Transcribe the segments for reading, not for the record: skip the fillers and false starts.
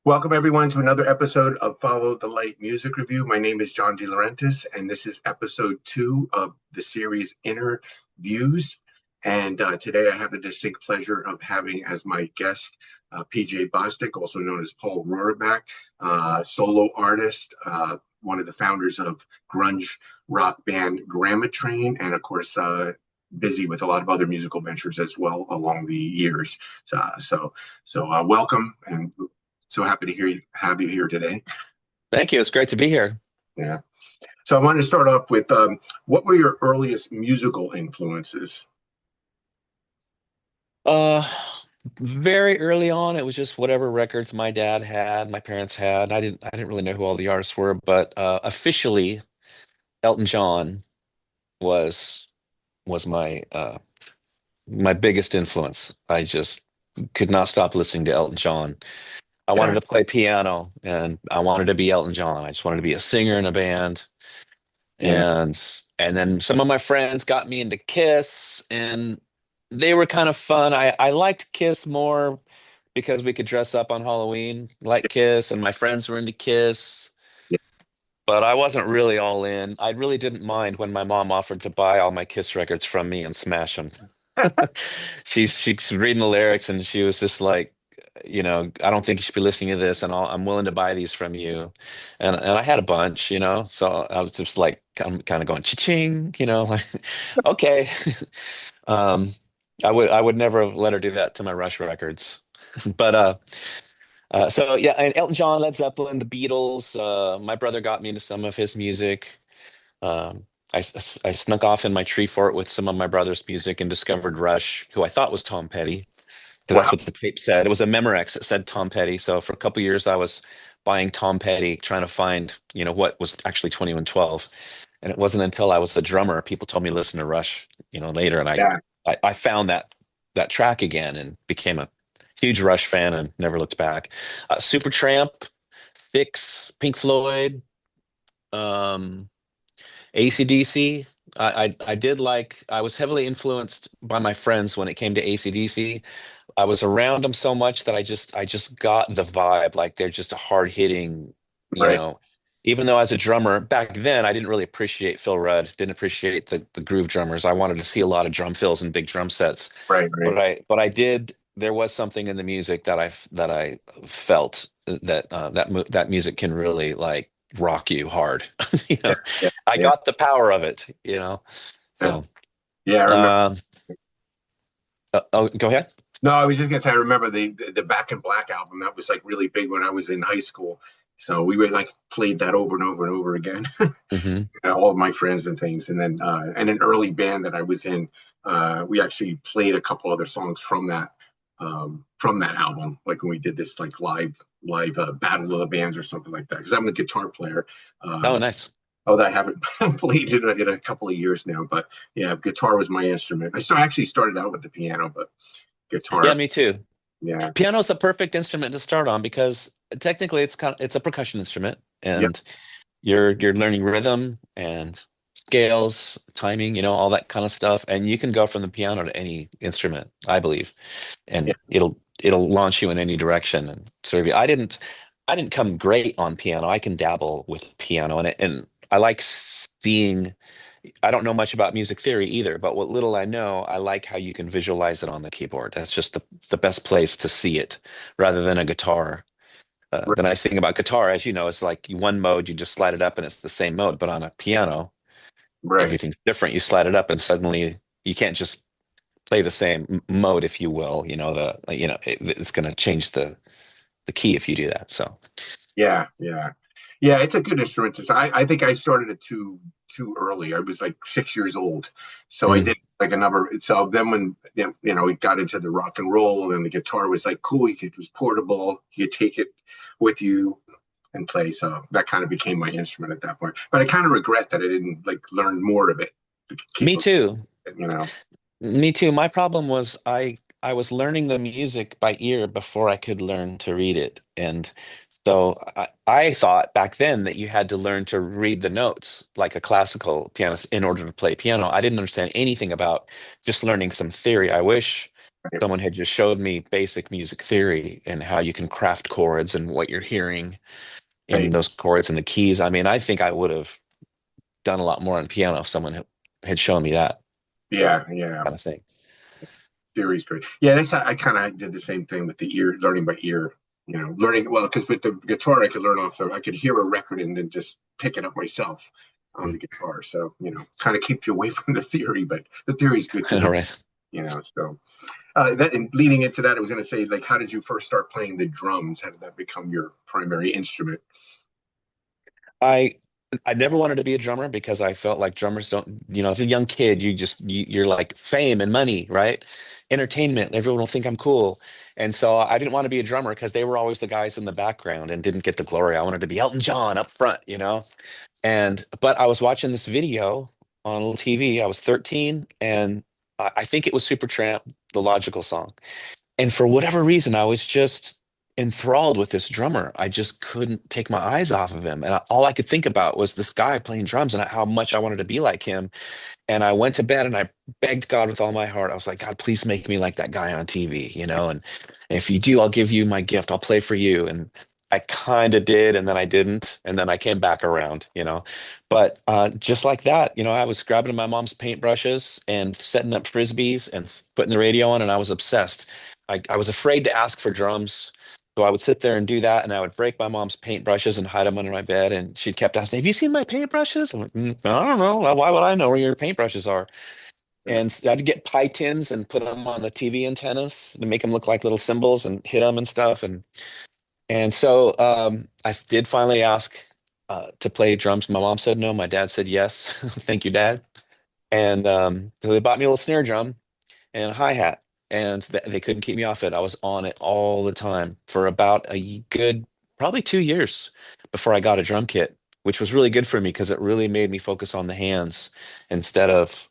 Welcome, everyone, to another episode of Follow the Light Music Review. My name is John DeLaurentis, and this is episode 2 of the series Inner Views. And today I have the distinct pleasure of having as my guest PJ Bostic, also known as Paul Roraback, solo artist, one of the founders of grunge rock band GRAMMATRAIN, and of course, busy with a lot of other musical ventures as well along the years. So welcome, and so happy to have you here today. Thank you. It's great to be here. Yeah. So I wanted to start off with what were your earliest musical influences? Uh, Very early on, it was just whatever records my dad had, my parents had. I didn't really know who all the artists were, but officially, Elton John was was my biggest influence. I just could not stop listening to Elton John. I wanted Yeah. to play piano, and I wanted to be Elton John. I just wanted to be a singer in a band, Yeah. and and then some of my friends got me into Kiss, and they were kind of fun. I liked Kiss more because we could dress up on Halloween like Kiss, and my friends were into Kiss, Yeah. but I wasn't really all in. I really didn't mind when my mom offered to buy all my Kiss records from me and smash them. She's reading the lyrics, and she was just like, I don't think you should be listening to this, and I'm willing to buy these from you. And I had a bunch, so I was just like, I'm kind of going cha-ching, like, okay. Um, I would never let her do that to my Rush records. But so yeah, and Elton John, Led Zeppelin, the Beatles. My brother got me into some of his music. I snuck off in my tree fort with some of my brother's music and discovered Rush, who I thought was Tom Petty, because that's Wow. what the tape said. It was a Memorex that said Tom Petty. So for a couple years, I was buying Tom Petty, trying to find, what was actually 2112. And it wasn't until I was the drummer, people told me to listen to Rush, later, and Yeah. I found that track again and became a huge Rush fan and never looked back. Supertramp, Styx, Pink Floyd, um, AC/DC. I did like, I was heavily influenced by my friends when it came to AC/DC. I was around them so much that I just got the vibe. Like they're just a hard hitting, you Right. know. Even though as a drummer back then, I didn't really appreciate Phil Rudd, didn't appreciate the groove drummers. I wanted to see a lot of drum fills and big drum sets. Right. Right. But I did. There was something in the music that I felt that music can really like rock you hard. You Yeah. know, Yeah. I Yeah. got the power of it. Yeah. So Yeah. I remember. um, oh, go ahead. No, I was just gonna say I remember the Back in Black album. That was like really big when I was in high school. So we were like played that over and over and over again. Hmm. All of my friends and things, and then and an early band that I was in, we actually played a couple other songs from that album, like when we did this like live battle of the bands or something like that. Because I'm a guitar player. Oh, Um, nice. although I haven't played it in a couple of years now, but yeah, guitar was my instrument. Actually started out with the piano, but Yeah, guitar, me too. yeah, Piano is the perfect instrument to start on because technically it's a percussion instrument, yeah, and you're learning rhythm and scales, timing, all that kind of stuff, and you can go from the piano to any instrument, I believe, yeah, and it'll launch you in any direction and serve you. I didn't come great on piano. I can dabble with piano, and I like seeing. I don't know much about music theory either, but what little I know, I like how you can visualize it on the keyboard. That's just the best place to see it rather than a guitar. right, The nice thing about guitar, as you know, is like one mode, you just slide it up and it's the same mode. But on a piano, right. everything's different. You slide it up and suddenly you can't just play the same mode, if you will. It's going to change the key if you do that. So, Yeah, yeah, yeah. It's a good instrument. I think I started it too early. I was like 6 years old, so I mm, did like a number. So then when we got into the rock and roll, and the guitar was like cool. It was portable. You could take it with you and play. So that kind of became my instrument at that point. But I kind of regret that I didn't like learn more of it to keep me up. too. You know. Me too. My problem was I was learning the music by ear before I could learn to read it. And so I thought back then that you had to learn to read the notes like a classical pianist in order to play piano. I didn't understand anything about just learning some theory. I wish Right. someone had just showed me basic music theory and how you can craft chords and what you're hearing in Right. those chords and the keys. I mean, I think I would have done a lot more on piano if someone had shown me that Yeah. Yeah. kind of thing. Theory's great. Yeah, that's I kind of did the same thing with the ear, learning by ear. Learning well because with the guitar I could learn off I could hear a record and then just pick it up myself on the guitar. So kind of keeps you away from the theory, but the theory is good to All know. right. So that and leading into that, I was going to say, like, how did you first start playing the drums? How did that become your primary instrument? I I never wanted to be a drummer because I felt like drummers don't, as a young kid, you're like fame and money, right? Entertainment, everyone will think I'm cool. And so I didn't want to be a drummer because they were always the guys in the background and didn't get the glory. I wanted to be Elton John up front. But I was watching this video on a little TV. I was 13 and I think it was Supertramp, the Logical song. And for whatever reason, I was just enthralled with this drummer. I just couldn't take my eyes off of him. And all I could think about was this guy playing drums and how much I wanted to be like him. And I went to bed and I begged God with all my heart. I was like, God, please make me like that guy on TV. And if you do, I'll give you my gift. I'll play for you. And I kind of did, and then I didn't, and then I came back around. But just like that, I was grabbing my mom's paintbrushes and setting up frisbees and putting the radio on, and I was obsessed. I was afraid to ask for drums. So I would sit there and do that, and I would break my mom's paintbrushes and hide them under my bed. And she kept asking, "Have you seen my paintbrushes?" I'm like, I don't know. Why would I know where your paintbrushes are?" And I'd get pie tins and put them on the TV antennas to make them look like little symbols and hit them and stuff. And so I did finally ask to play drums. My mom said no. My dad said yes. Thank you, Dad. And so they bought me a little snare drum and a hi-hat, and they couldn't keep me off it. I was on it all the time for about good, probably 2 years before I got a drum kit, which was really good for me because it really made me focus on the hands instead of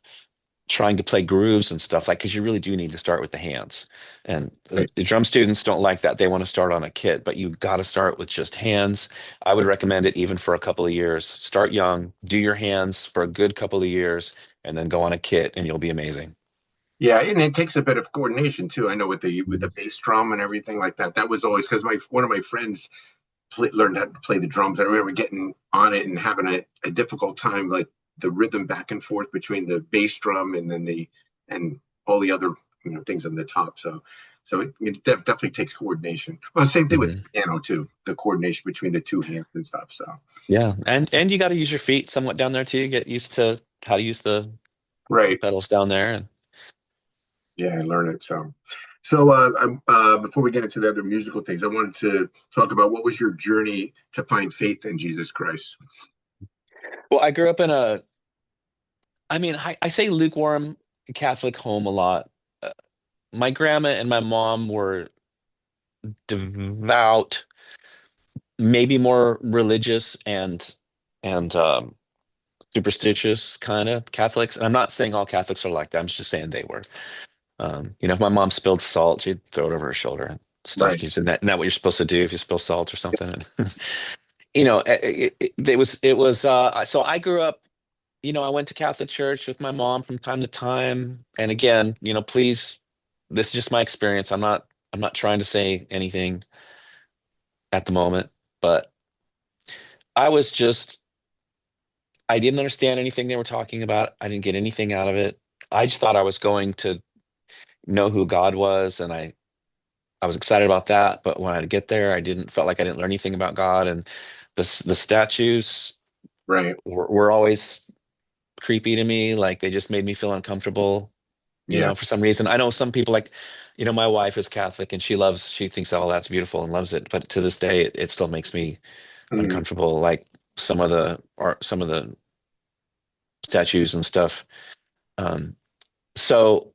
trying to play grooves and stuff, like, because you really do need to start with the hands. And Right. the drum students don't like that. They want to start on a kit, but you got to start with just hands. I would recommend it even for a couple of years. Start young, do your hands for a good couple of years, and then go on a kit, and you'll be amazing. Yeah, and it takes a bit of coordination too. I know with the Mhm. bass drum and everything like that. That was always because my one of my friends learned how to play the drums. I remember getting on it and having a difficult time, like the rhythm back and forth between the bass drum and then and all the other things on the top. So it definitely takes coordination. Well, same thing with Mhm. the piano too, the coordination between the two hands and stuff. So Yeah, and you got to use your feet somewhat down there too. Get used to how to use the right, pedals down there. And yeah, I learned it. So before we get into the other musical things, I wanted to talk about what was your journey to find faith in Jesus Christ. well, I grew up in I mean, I say lukewarm Catholic home a lot. My grandma and my mom were devout, maybe more religious and superstitious kind of Catholics. And I'm not saying all Catholics are like that. I'm just saying they were. If my mom spilled salt, she'd throw it over her shoulder and stuff. Right. Isn't that what you're supposed to do if you spill salt or something? And it was. So I grew up. I went to Catholic church with my mom from time to time. And again, please, this is just my experience. I'm not trying to say anything at the moment, but I was just, I didn't understand anything they were talking about. I didn't get anything out of it. I just thought I was going to know who God was, and I was excited about that. But when I get there, I didn't felt like I didn't learn anything about God, and the statues Right. were always creepy to me. Like they just made me feel uncomfortable. Yeah. For some reason. I know some people like, my wife is Catholic and she thinks all that's beautiful and loves it. But to this day, it still makes me Mhm. uncomfortable. Like some of the art, some of the statues and stuff. Um, so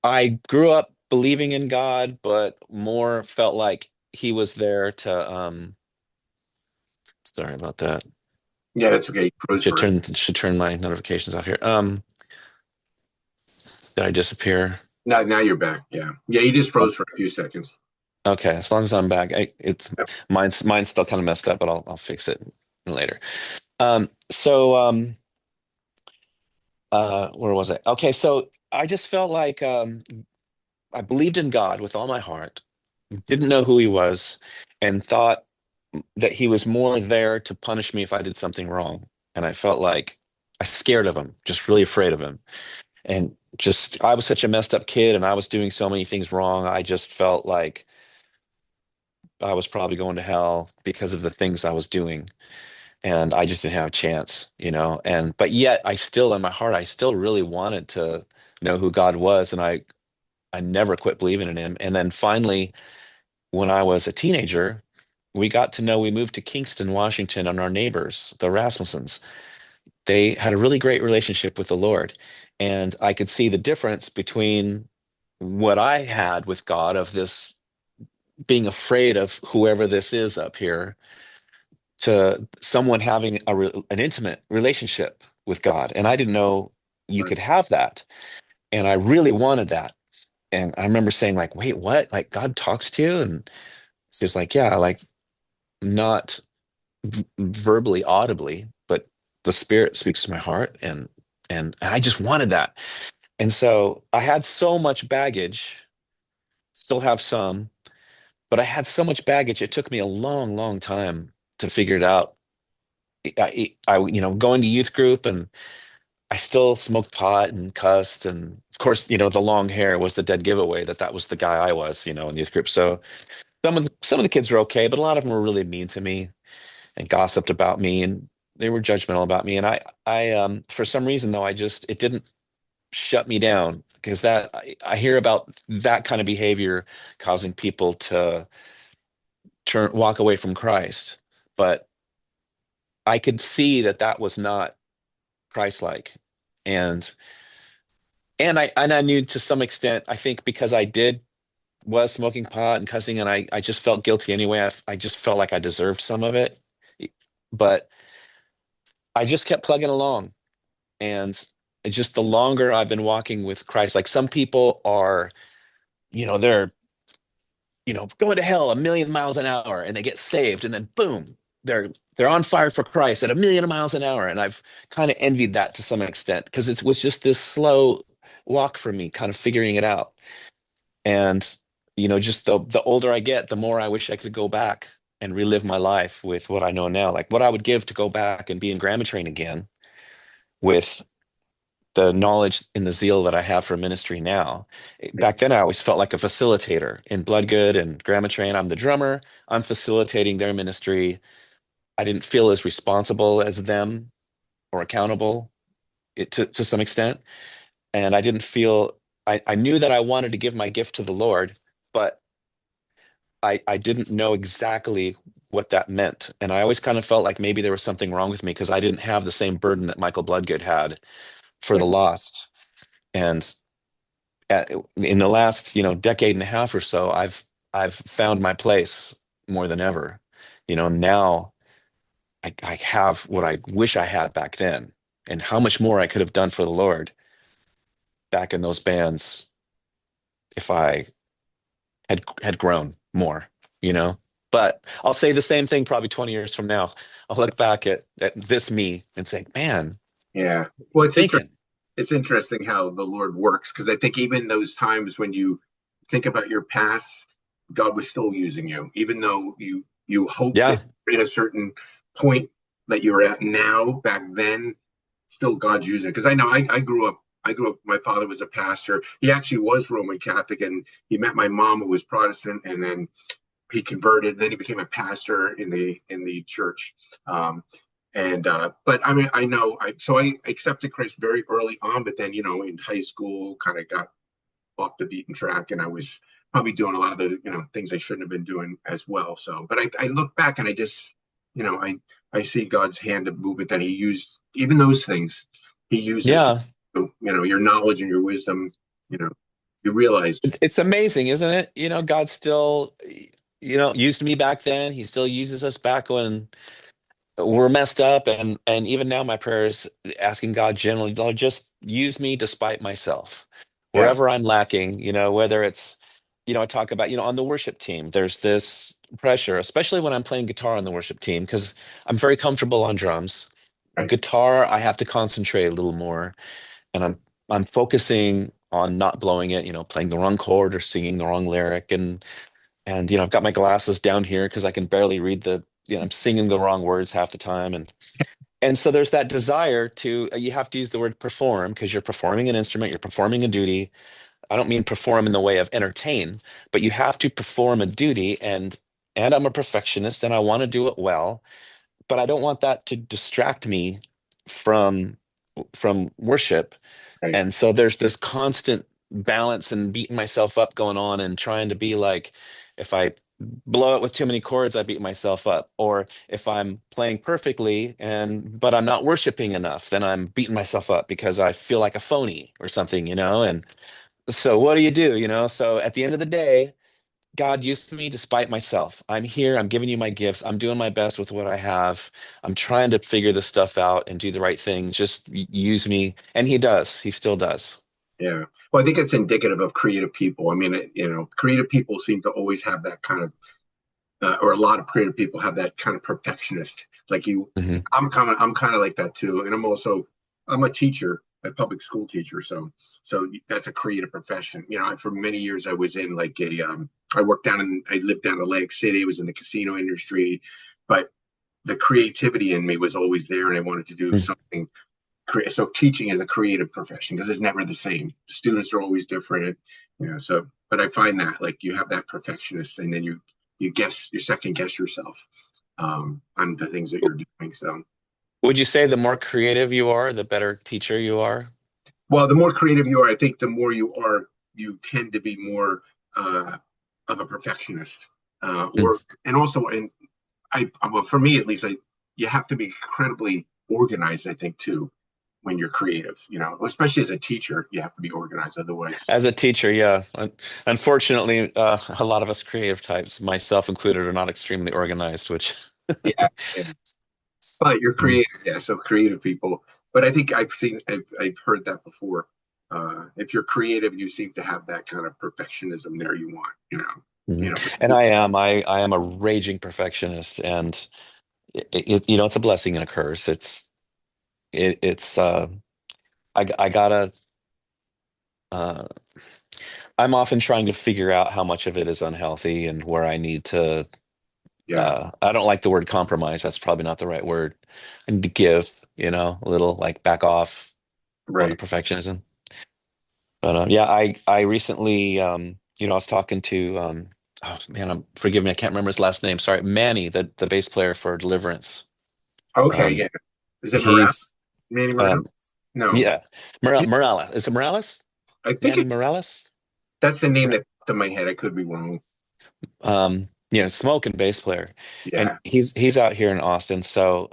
I grew up believing in God, but more felt like he was there to, sorry about that. Yeah, that's okay. Pros Should first. turn my notifications off here. Did I disappear? Now you're back. Yeah. Yeah, you just froze for a few seconds. Okay, as long as I'm back, it's Yep. mine's still kind of messed up, but I'll fix it later. So where was I? Okay, so I just felt like I believed in God with all my heart, didn't know who he was, and thought that he was more there to punish me if I did something wrong. And I felt like I scared of him, just really afraid of him. And just, I was such a messed up kid and I was doing so many things wrong. I just felt like I was probably going to hell because of the things I was doing. And I just didn't have a chance, you know. And, but yet I still, in my heart, I still really wanted to know who God was. And I never quit believing in him. And then finally, when I was a teenager, we moved to Kingston, Washington, and our neighbors, the Rasmussens, they had a really great relationship with the Lord. And I could see the difference between what I had with God of this being afraid of whoever this is up here to someone having an intimate relationship with God. And I didn't know you Right. could have that. And I really wanted that. And I remember saying, like, wait, what? Like God talks to you? And it's just like, yeah, like not verbally, audibly, but the spirit speaks to my heart. And I just wanted that. And so I had so much baggage, still have some, but I had so much baggage. It took me a long, long time to figure it out. Going to youth group and I still smoked pot and cussed. And of course, the long hair was the dead giveaway that was the guy I was, in youth group. So some of the kids were okay, but a lot of them were really mean to me and gossiped about me and they were judgmental about me. And for some reason though, it didn't shut me down because I hear about that kind of behavior causing people to walk away from Christ. But I could see that was not Christ-like. And and I knew to some extent, I think because was smoking pot and cussing and I just felt guilty anyway. I just felt like I deserved some of it. But I just kept plugging along. And it's just the longer I've been walking with Christ, like some people are, they're going to hell a million miles an hour and they get saved and then boom, they're on fire for Christ at a million miles an hour. And I've kind of envied that to some extent because it was just this slow walk for me, kind of figuring it out. And just the older I get, the more I wish I could go back and relive my life with what I know now. Like what I would give to go back and be in Grammatrain again with the knowledge and the zeal that I have for ministry now. Back then, I always felt like a facilitator in Bloodgood and GRAMMATRAIN. I'm the drummer. I'm facilitating their ministry. I didn't feel as responsible as them or accountable to some extent. And I didn't feel, I knew that I wanted to give my gift to the Lord, but I didn't know exactly what that meant. And I always kind of felt like maybe there was something wrong with me because I didn't have the same burden that Michael Bloodgood had for Yeah. the lost. And in the last decade and a half or so I've found my place more than ever. Now I have what I wish I had back then and how much more I could have done for the Lord back in those bands if I had grown more, you know but I'll say the same thing probably 20 years from now. I'll look back at this me and say, man, Yeah. Well, thinking. it's interesting how the Lord works because I think even those times when you think about your past, God was still using you, even though you hope that Yeah. you're at a certain point that you're at now. Back then, still God's using. Because I know I grew up. I grew up. My father was a pastor. He actually was Roman Catholic, and he met my mom, who was Protestant, and then he converted. Then he became a pastor in the church. And but I mean, I know. I accepted Christ very early on, but then in high school, kind of got off the beaten track, and I was probably doing a lot of the things I shouldn't have been doing as well. So, but I look back and I just I see God's hand of movement that He used even those things. He uses Yeah. your knowledge and your wisdom. You know, you realize, It's amazing, isn't it? God still, used me back then. He still uses us back when we're messed up. And even now, my prayer is asking God generally, Lord, just use me despite myself. yeah, Wherever I'm lacking, whether it's, I talk about, on the worship team, there's this pressure, especially when I'm playing guitar on the worship team, because I'm very comfortable on drums. right, Guitar, I have to concentrate a little more. And I'm focusing on not blowing it, playing the wrong chord or singing the wrong lyric. And I've got my glasses down here because I can barely read I'm singing the wrong words half the time. And so there's that desire to, you have to use the word perform because you're performing an instrument, you're performing a duty. I don't mean perform in the way of entertain, but you have to perform a duty. And I'm a perfectionist and I want to do it well, but I don't want that to distract me from worship. Right. And so there's this constant balance and beating myself up going on and trying to be like, if I blow it with too many chords, I beat myself up. Or if I'm playing perfectly but I'm not worshiping enough, then I'm beating myself up because I feel like a phony or something. And so what do you do? So at the end of the day, God used me despite myself. I'm here. I'm giving you my gifts. I'm doing my best with what I have. I'm trying to figure this stuff out and do the right thing. Just use me. And he does. He still does. Yeah. Well, I think it's indicative of creative people. I mean, creative people seem to always have that kind of, or a lot of creative people have that kind of perfectionist. Like you, Hmm. I'm kind of like that too. And I'm a teacher, a public school teacher. So that's a creative profession. For many years I was in like I lived down in Atlantic City. I was in the casino industry, but the creativity in me was always there, and I wanted to do something. So teaching is a creative profession because it's never the same. Students are always different, So, but I find that like you have that perfectionist thing, and you second guess yourself on the things that you're doing. So, Would you say the more creative you are, the better teacher you are? well, the more creative you are, I think the more you are, you tend to be more uh, of a perfectionist, Mm. or and also, and well, for me at least, you have to be incredibly organized. I think too when you're creative, especially as a teacher, you have to be organized. Otherwise, As a teacher, yeah. Unfortunately, a lot of us creative types, myself included, are not extremely organized, which. yeah, yeah. But you're Mm. creative, yeah. So creative people. But I think I've heard that before. If you're creative, you seem to have that kind of perfectionism there. You want, Mhm. And which I am a raging perfectionist, and it's a blessing and a curse. It's I gotta uh I'm often trying to figure out how much of it is unhealthy and where I need to yeah, I don't like the word compromise. That's probably not the right word. I need to give, a little like back off on the right. perfectionism. But yeah, I recently I was talking to oh man, forgive me, I can't remember his last name. Sorry, Manny, the bass player for Deliverance. Okay, Um yeah. Is it Morales? he's Manny Morales? um No, yeah, Morales. Is it Morales? I think Manny Morales? that's the name that popped in my head. I could be wrong. Smoking bass player, and Yeah, he's out here in Austin. So,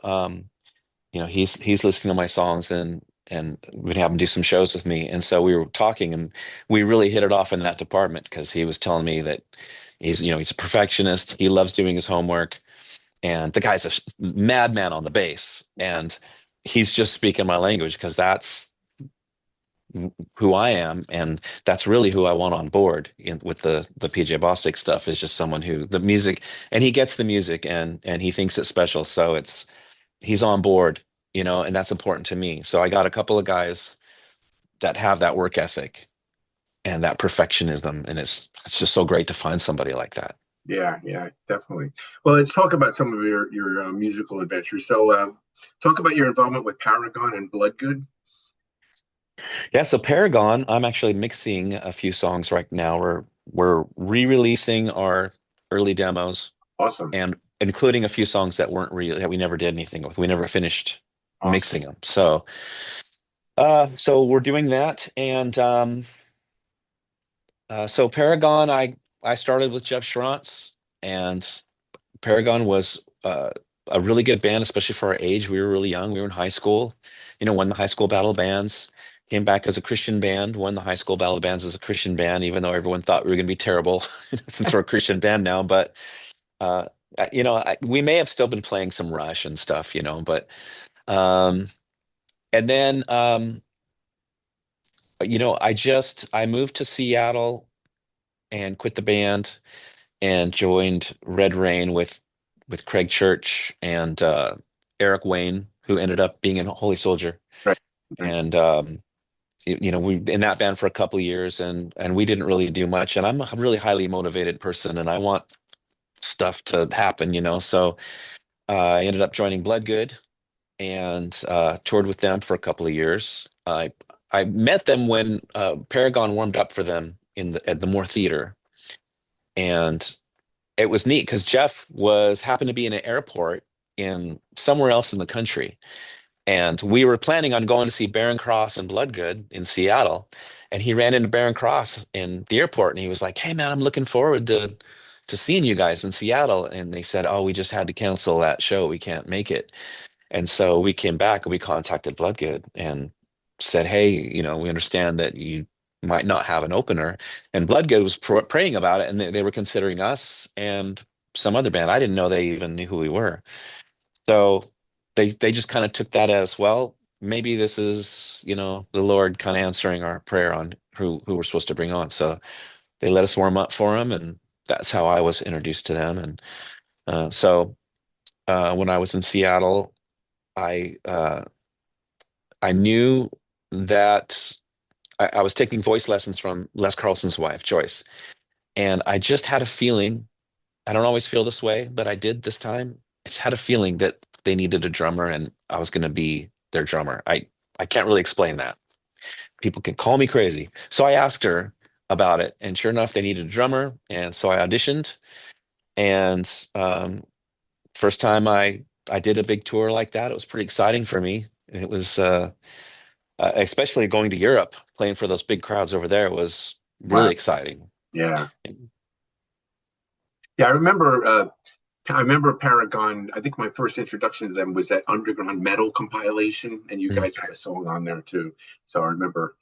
he's listening to my songs and been having to do some shows with me. And so we were talking, and we really hit it off in that department because he was telling me that he's a perfectionist. He loves doing his homework, and the guy's a madman on the bass, and he's just speaking my language because that's who I am, and that's really who I want on board with the PJ Bostic stuff is just someone who the music and he gets the music and he thinks it's special, so he's on board, and that's important to me. So I got a couple of guys that have that work ethic and that perfectionism, and it's just so great to find somebody like that. yeah, yeah, definitely. Well, let's talk about some of your musical adventures. So, talk about your involvement with Paragon and Bloodgood. Yeah, so Paragon, I'm actually mixing a few songs right now. We're re-releasing our early demos Awesome, and including a few songs that weren't real that we never did anything with. We never finished awesome. mixing them. So we're doing that, and so Paragon, I started with Jeff Schrantz, and Paragon was a really good band, especially for our age. We were really young. We were in high school. Won the high school battle of bands. Came back as a Christian band. Won the high school battle of bands as a Christian band, even though everyone thought we were going to be terrible since we're a Christian band now. But uh, we may have still been playing some Rush and stuff, but um, and then I moved to Seattle and quit the band and joined Red Rain with Craig Church and Eric Wayne, who ended up being a Holy Soldier. Right, right. And we in that band for a couple of years, and we didn't really do much. And I'm a really highly motivated person, and I want stuff to happen, So I ended up joining Bloodgood and toured with them for a couple of years. I met them when Paragon warmed up for them at the Moore Theater, and it was neat because Jeff was happened to be in an airport in somewhere else in the country. And we were planning on going to see Barren Cross and Bloodgood in Seattle. And he ran into Barren Cross in the airport and he was like, "Hey man, I'm looking forward to seeing you guys in Seattle." And they said, "Oh, we just had to cancel that show. We can't make it." And so we came back and we contacted Bloodgood and said, "Hey, we understand that you might not have an opener." And Bloodgood was praying about it, and they were considering us and some other band. I didn't know they even knew who we were. So they just kind of took that as, well, maybe this is, the Lord kind of answering our prayer on who we're supposed to bring on. So they let us warm up for him, and that's how I was introduced to them. And when I was in Seattle, I I knew that I was taking voice lessons from Les Carlson's wife, Joyce, and I just had a feeling. I don't always feel this way, but I did this time. I just had a feeling that they needed a drummer and I was going to be their drummer. I can't really explain that. People can call me crazy. So I asked her about it, and sure enough, they needed a drummer, and so I auditioned. And first time I did a big tour like that, it was pretty exciting for me. It was especially going to Europe, playing for those big crowds over there was Wow. really exciting. Yeah. Yeah, I remember Paragon. I think my first introduction to them was that underground metal compilation, and you Mm. guys had a song on there too. So I remember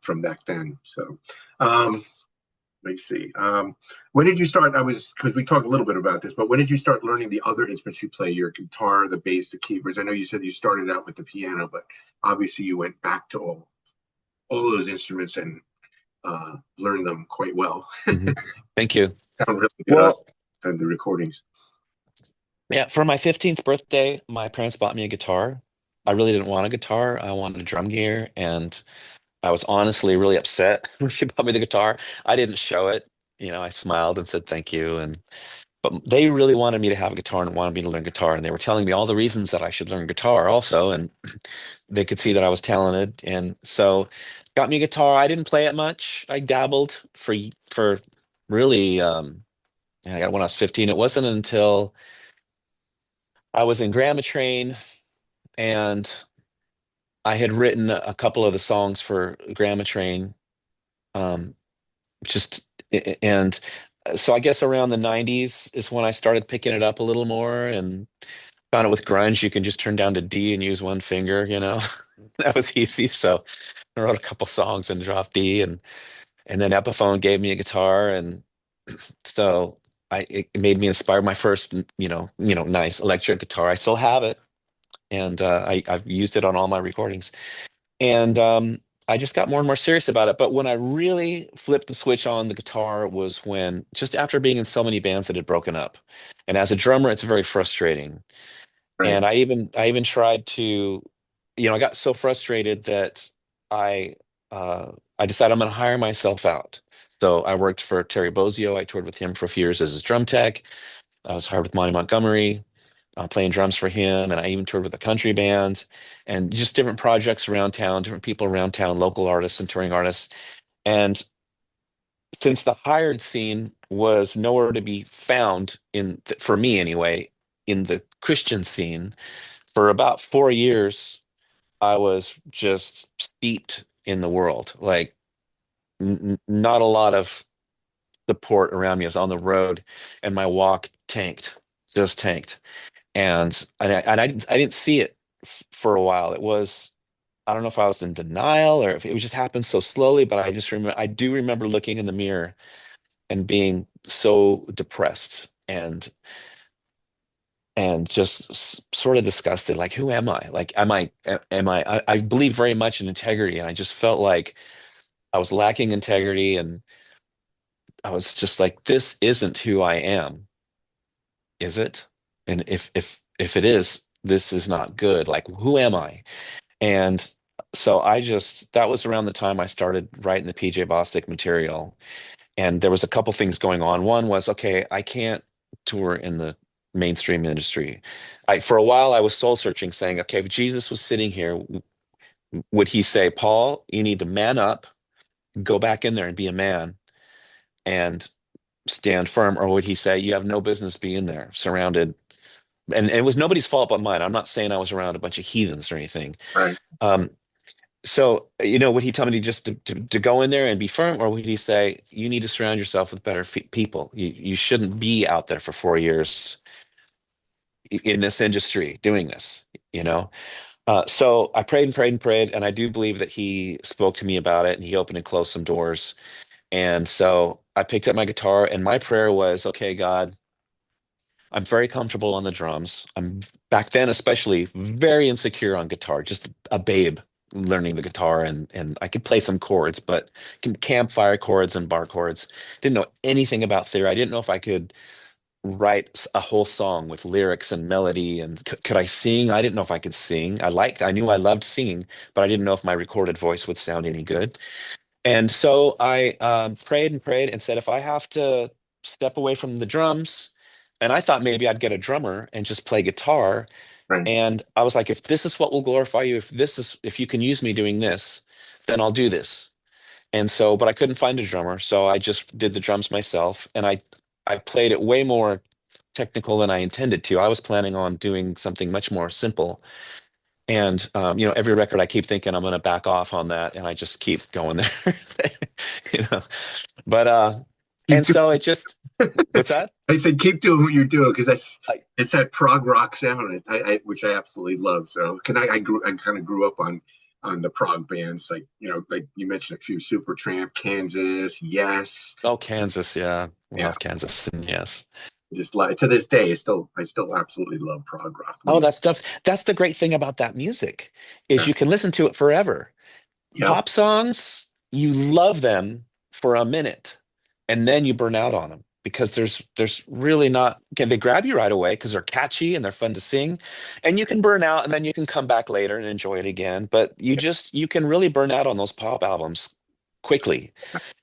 from back then. So um, let me see. When did you start? Because we talked a little bit about this, but when did you start learning the other instruments you play? Your guitar, the bass, the keyboards. I know you said you started out with the piano, but obviously you went back to all those instruments and learned them quite well. Mhm. Thank you. Sound really good Well, on the recordings. yeah, for my 15th birthday, my parents bought me a guitar. I really didn't want a guitar. I wanted drum gear, and I was honestly really upset when she bought me the guitar. I didn't show it. I smiled and said thank you, and but they really wanted me to have a guitar and wanted me to learn guitar, and they were telling me all the reasons that I should learn guitar also, and they could see that I was talented, and so got me a guitar. I didn't play it much. I dabbled for really I got it when I was 15. It wasn't until I was in GRAMMATRAIN and I had written a couple of the songs for GRAMMATRAIN. Um, just and so I guess around the 90s is when I started picking it up a little more and found out with grunge you can just turn down to D and use one finger. That was easy. So I wrote a couple songs and dropped D, and then Epiphone gave me a guitar, and so it made me inspired my first nice electric guitar. I still have it, and I've used it on all my recordings. And I just got more and more serious about it. But when I really flipped the switch on the guitar was when, just after being in so many bands that had broken up. And as a drummer, it's very frustrating. Right. And I even tried to, I got so frustrated that I I decided I'm going to hire myself out. So I worked for Terry Bozzio. I toured with him for a few years as his drum tech. I was hired with Monty Montgomery, playing drums for him, and I even toured with a country band, and just different projects around town, different people around town, local artists and touring artists. And since the hired scene was nowhere to be found for me anyway, in the Christian scene, for about 4 years, I was just steeped in the world. Like not a lot of support around me. I was on the road, and my walk tanked, just tanked. And I didn't see it for a while. It was, I don't know if I was in denial or if it was just happened so slowly, but I do remember looking in the mirror and being so depressed and just sort of disgusted. Like, who am I? Like, I believe very much in integrity, and I just felt like I was lacking integrity, and I was just like, this isn't who I am, is it? And if it is, this is not good. Like, who am I? And so that was around the time I started writing the PJ Bostic material. And there was a couple things going on. One was, okay, I can't tour in the mainstream industry. For a while, I was soul searching, saying, okay, if Jesus was sitting here, would he say, Paul, you need to man up, go back in there and be a man and stand firm? Or would he say, you have no business being there, surrounded? And it was nobody's fault but mine. I'm not saying I was around a bunch of heathens or anything. Right. Um, So, would he tell me just to go in there and be firm, or would he say, you need to surround yourself with better people? You shouldn't be out there for 4 years in this industry doing this, you know? So I prayed and prayed and prayed, and I do believe that he spoke to me about it and he opened and closed some doors. And so I picked up my guitar, and my prayer was, okay, God, I'm very comfortable on the drums. I'm back then, especially very insecure on guitar, just a babe learning the guitar, and I could play some chords, but campfire chords and bar chords. Didn't know anything about theory. I didn't know if I could write a whole song with lyrics and melody, and could I sing? I didn't know if I could sing. I knew I loved singing, but I didn't know if my recorded voice would sound any good. And so I prayed and prayed and said, if I have to step away from the drums, and I thought maybe I'd get a drummer and just play guitar. Right. And I was like, if this is what will glorify you, if you can use me doing this, then I'll do this. And so, but I couldn't find a drummer, so I just did the drums myself, and I played it way more technical than I intended to. I was planning on doing something much more simple, and every record I keep thinking I'm going to back off on that, and I just keep going there. you know. But Keep and doing. so it just what's that? I said keep doing what you're doing because that's I, it's that prog rock sound, which I absolutely love. So, I kind of grew up on the prog bands, like like you mentioned a few: Supertramp, Kansas, Yes, oh, Kansas, yeah, yeah. love Kansas, and yes. Just like to this day, I still absolutely love prog rock Oh, music. that stuff. That's the great thing about that music is Yeah, you can listen to it forever. yeah, Pop songs, you love them for a minute and then you burn out on them because there's really not can they grab you right away because they're catchy and they're fun to sing, and you can burn out and then you can come back later and enjoy it again, but you can really burn out on those pop albums quickly,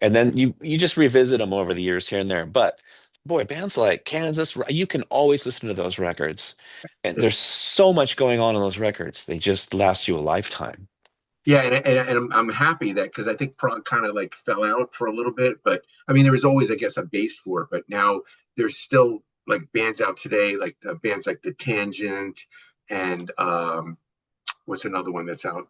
and then you just revisit them over the years here and there. But boy, bands like Kansas, you can always listen to those records, and there's so much going on in those records, they just last you a lifetime. yeah. And I'm happy that because I think prog kind of like fell out for a little bit, but I mean there was always I guess a base for it, but now there's still like bands out today, like bands like the Tangent and what's another one that's out?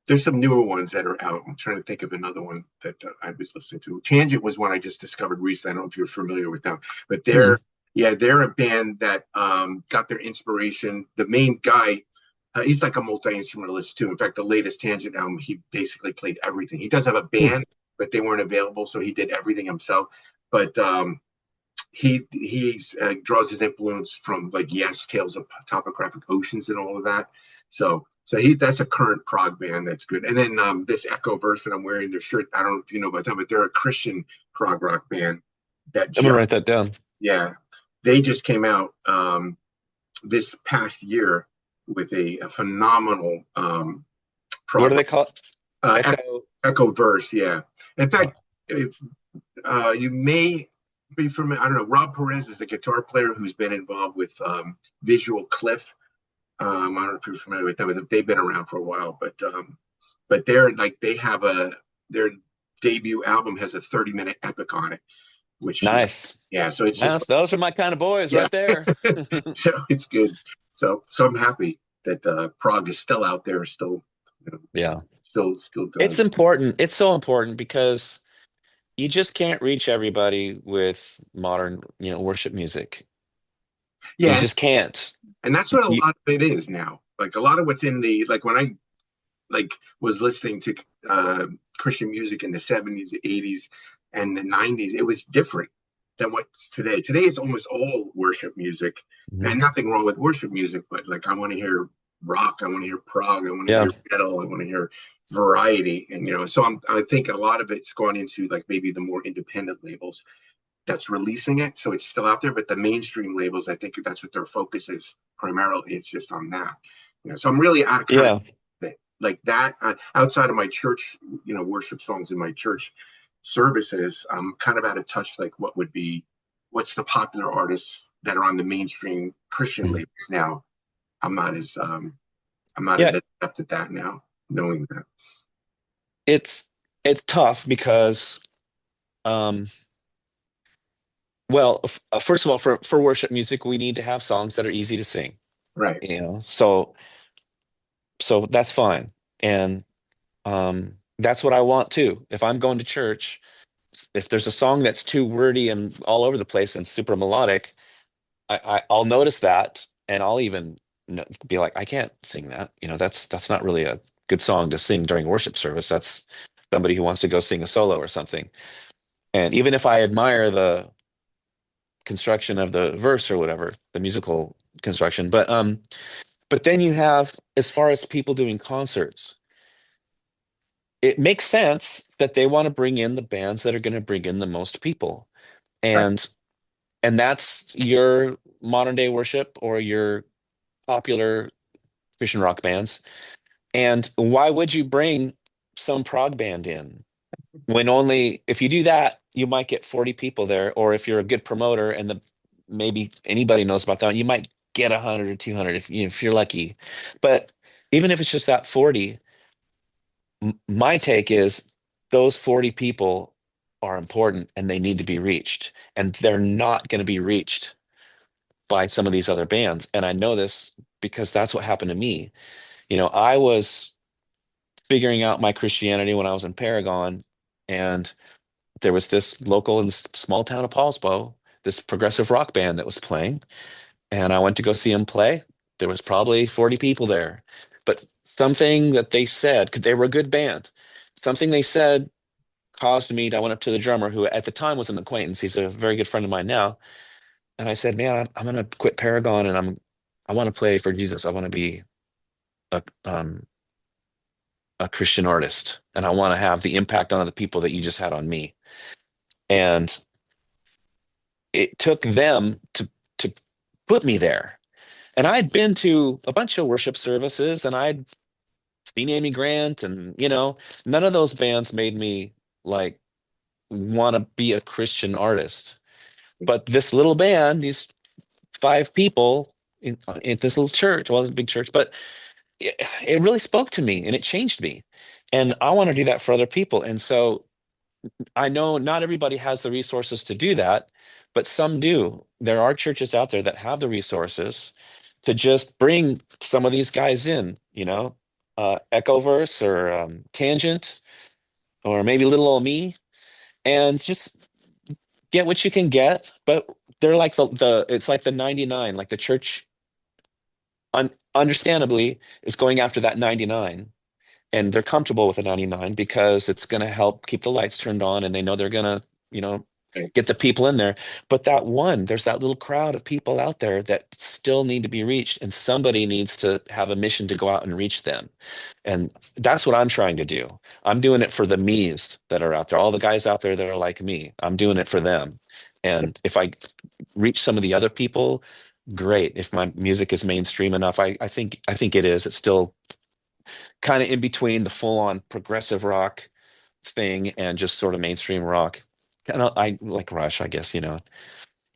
There's some newer ones that are out. I'm trying to think of another one that I was listening to. Tangent was one I just discovered recently. I don't know if you're familiar with them, but Mm. they're a band that got their inspiration. The main guy, he's like a multi instrumentalist too. In fact, the latest Tangent album, he basically played everything. He does have a Hmm. band, but they weren't available, so he did everything himself. But he draws his influence from like Yes, Tales of Topographic Oceans, and all of that. So he that's a current prog band that's good. And then this Echo Verse that I'm wearing their shirt. I don't know if you know about them, but they're a Christian prog rock band that I'm gonna just write that down. yeah they just came out this past year with a phenomenal What prog do rock they call it? uh, Echo. Echo Verse. Yeah, in uh, fact, you may be familiar. I don't know. Rob Perez is the guitar player who's been involved with Visual Cliff. I don't know if you're familiar with them. But they've been around for a while, but they're like they have their debut album has a 30-minute epic on it, which nice. yeah. So it's just Yes, those are my kind of boys yeah. right there. So it's good. So I'm happy that Prague is still out there, still you know, Yeah. still It's going. important. It's so important because you just can't reach everybody with modern, worship music. You Yeah, just can't. and that's what a You, lot of it is now. Like a lot of what's in the like when I like was listening to Christian music in the 70s, the 80s, and the 90s, it was different than what's today. Today it's almost all worship music, Mhm. and nothing wrong with worship music, but like I want to hear rock, I want to hear prog, I want to Yeah. hear metal, I want to hear variety, and so I think a lot of it's gone into like maybe the more independent labels that's releasing it, so it's still out there. But the mainstream labels, I think that's what their focus is primarily. It's just on that. So I'm really out of kind Yeah. of like that outside of my church, worship songs in my church services. I'm kind of out of touch. Like, what's the popular artists that are on the mainstream Christian Mhm. labels now? I'm not as I'm not as Yeah, adept at that now, knowing that. it's it's tough because um well, first of all, for worship music, we need to have songs that are easy to sing, Right, so that's fine. And that's what I want too. If I'm going to church, if there's a song that's too wordy and all over the place and super melodic, I'll notice that, and I'll even be like, I can't sing that. That's not really a good song to sing during worship service. That's somebody who wants to go sing a solo or something. And even if I admire the construction of the verse or whatever, the musical construction, but then you have, as far as people doing concerts, it makes sense that they want to bring in the bands that are going to bring in the most people. right, And that's your modern day worship or your popular Christian rock bands. And why would you bring some prog band in when only if you do that, you might get 40 people there, or if you're a good promoter and the maybe anybody knows about that, you might get 100 or 200 if you're lucky. But even if it's just that 40, my take is those 40 people are important and they need to be reached, and they're not going to be reached by some of these other bands. And I know this because that's what happened to me. I was figuring out my Christianity when I was in Paragon, and there was this local in this small town of Paulsbo, this progressive rock band that was playing, and I went to go see them play. There was probably 40 people there, but something that they said, 'cause they were a good band, something they said caused me to, I went up to the drummer, who at the time was an acquaintance. He's a very good friend of mine now. And I said, man, I'm going to quit Paragon, and I want to play for Jesus. I want to be a, a Christian artist, and I want to have the impact on other people that you just had on me. And it took them to put me there. And I'd been to a bunch of worship services, and I'd seen Amy Grant, and none of those bands made me like want to be a Christian artist. But this little band, these five people in this little church, well, it was a big church, but it really spoke to me and it changed me. And I want to do that for other people. And so I know not everybody has the resources to do that, but some do. There are churches out there that have the resources to just bring some of these guys in, Echoverse or Tangent or maybe Little Old Me, and just get what you can get. But they're like the it's like the 99, like the church understandably is going after that 99, and they're comfortable with the 99 because it's going to help keep the lights turned on, and they know they're going to you know right. get the people in there. But that one, there's that little crowd of people out there that still need to be reached, and somebody needs to have a mission to go out and reach them. And that's what I'm trying to do. I'm doing it for the me's that are out there, all the guys out there that are like me. I'm doing it for them. And if I reach some of the other people, great. If my music is mainstream enough, I think it is. It's still kind of in between the full-on progressive rock thing and just sort of mainstream rock. And I like Rush, I guess. I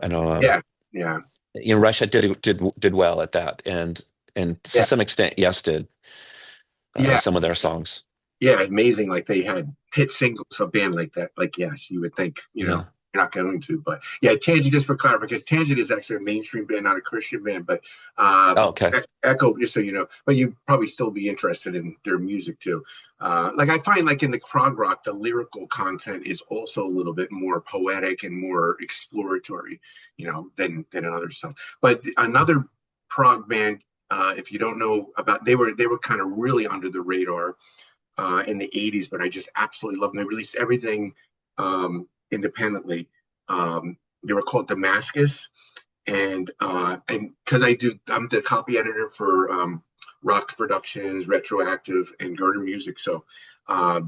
know Yeah, yeah, Rush did well at that, and to yeah, some extent, Yes did yeah. some of their songs. Yeah, amazing. Like they had hit singles, a band like that. Like, yes, you would think, Yeah. you're not going to, but yeah, Tangent, just for clarification, Tangent is actually a mainstream band, not a Christian band, but Oh, okay. Echo, just so you know, but you probably still be interested in their music too. Like I find like in the prog rock, the lyrical content is also a little bit more poetic and more exploratory, than in other stuff. But another prog band, if you don't know about, they were kind of really under the radar in the 80s, but I just absolutely love them. They released everything independently. They were called Damascus, and because I'm the copy editor for Rock Productions, Retroactive, and Garter Music. So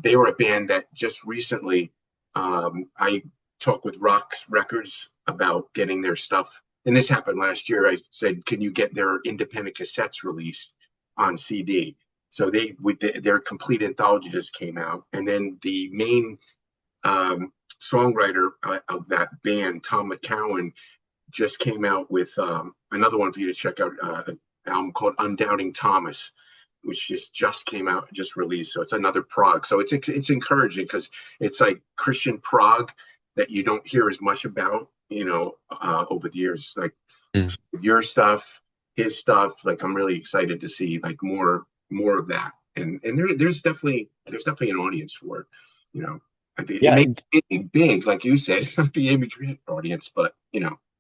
they were a band that just recently I talked with Rock's Records about getting their stuff. And this happened last year. I said, can you get their independent cassettes released on CD? So their complete anthology just came out, and then the main um, songwriter of that band, Tom McCowan, just came out with another one for you to check out, an album called Undoubting Thomas, which just came out, just released. So it's another prog. So it's encouraging because it's like Christian prog that you don't hear as much about, over the years. Like Mm. your stuff, his stuff. Like I'm really excited to see like more of that. And there's definitely an audience for it. You know, I think it Yeah, may be big, like you said. It's not the Amy Grant audience, but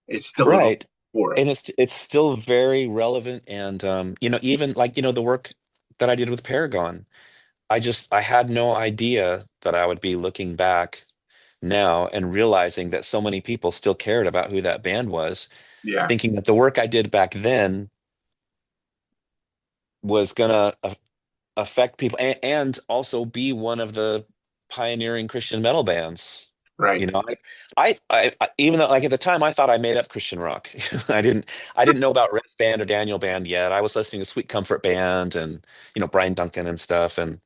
it's still an audience right. for it. And it's still very relevant. And even like, the work that I did with Paragon, I had no idea that I would be looking back now and realizing that so many people still cared about who that band was, Yeah, thinking that the work I did back then was gonna affect people and also be one of the pioneering Christian metal bands. right. You know, even though like at the time I thought I made up Christian rock. I didn't know about Res Band or Daniel Band yet. I was listening to Sweet Comfort Band and Brian Duncan and stuff. And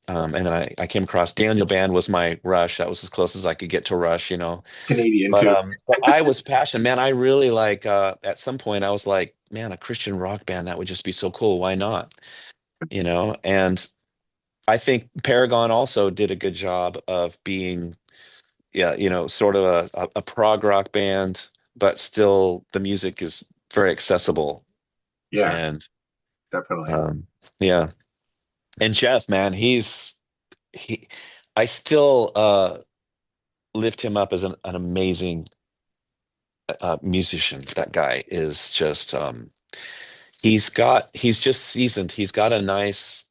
then I came across Daniel Band was my Rush. That was as close as I could get to Rush. Canadian But too. but I was passionate, man. I really like at some point I was like, man, a Christian rock band, that would just be so cool. Why not? And I think Paragon also did a good job of being, yeah, sort of a prog rock band, but still the music is very accessible. Yeah, And definitely. um, yeah. And Jeff, man, he I still lift him up as an amazing musician. That guy is just he's just seasoned. He's got a nice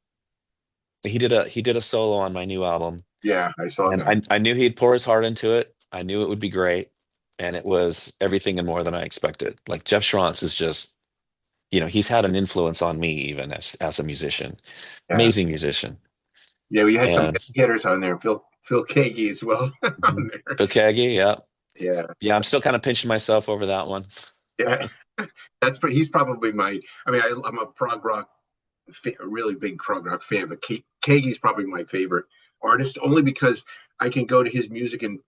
he did a solo on my new album. Yeah, I saw And that. I knew he'd pour his heart into it. I knew it would be great. And it was everything and more than I expected. Like Jeff Schrantz is just, he's had an influence on me even as a musician. Yeah, Amazing musician. yeah. We had some And hitters on there. Phil Kagi as well on Mhm. there. Phil Keaggy, yeah. Yeah, Yeah, I'm still kind of pinching myself over that one. yeah. He's probably my. I mean, I'm a prog rock, a really big prog rock fan, but Kagi's probably my favorite artist only because I can go to his music and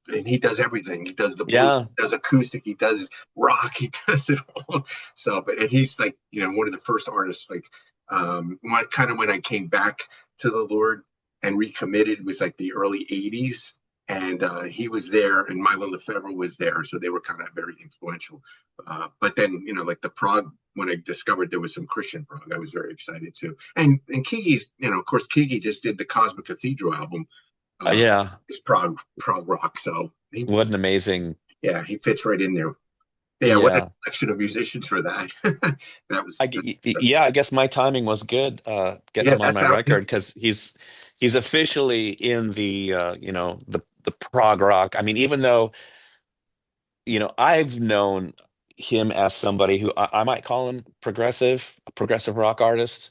he does everything. He does the blues, Yeah. he does acoustic, he does rock, he does it all. So, and he's like, one of the first artists, like, when I came back to the Lord and recommitted was like the early 80s. And he was there, and Milo Lefebvre was there. So they were kind of very influential. But then, like the prog, when I discovered there was some Christian prog, I was very excited too. And Kiki's, of course, Kiki just did the Cosmic Cathedral album, Yeah. it's prog rock. So What an amazing. yeah, he fits right in there. Yeah, what a Yeah. selection of musicians for that. Yeah, I guess my timing was good, getting Yeah, him on that's my how. record because he's officially in the prog rock. I mean, even though, I've known him as somebody who I might call him progressive, a progressive rock artist,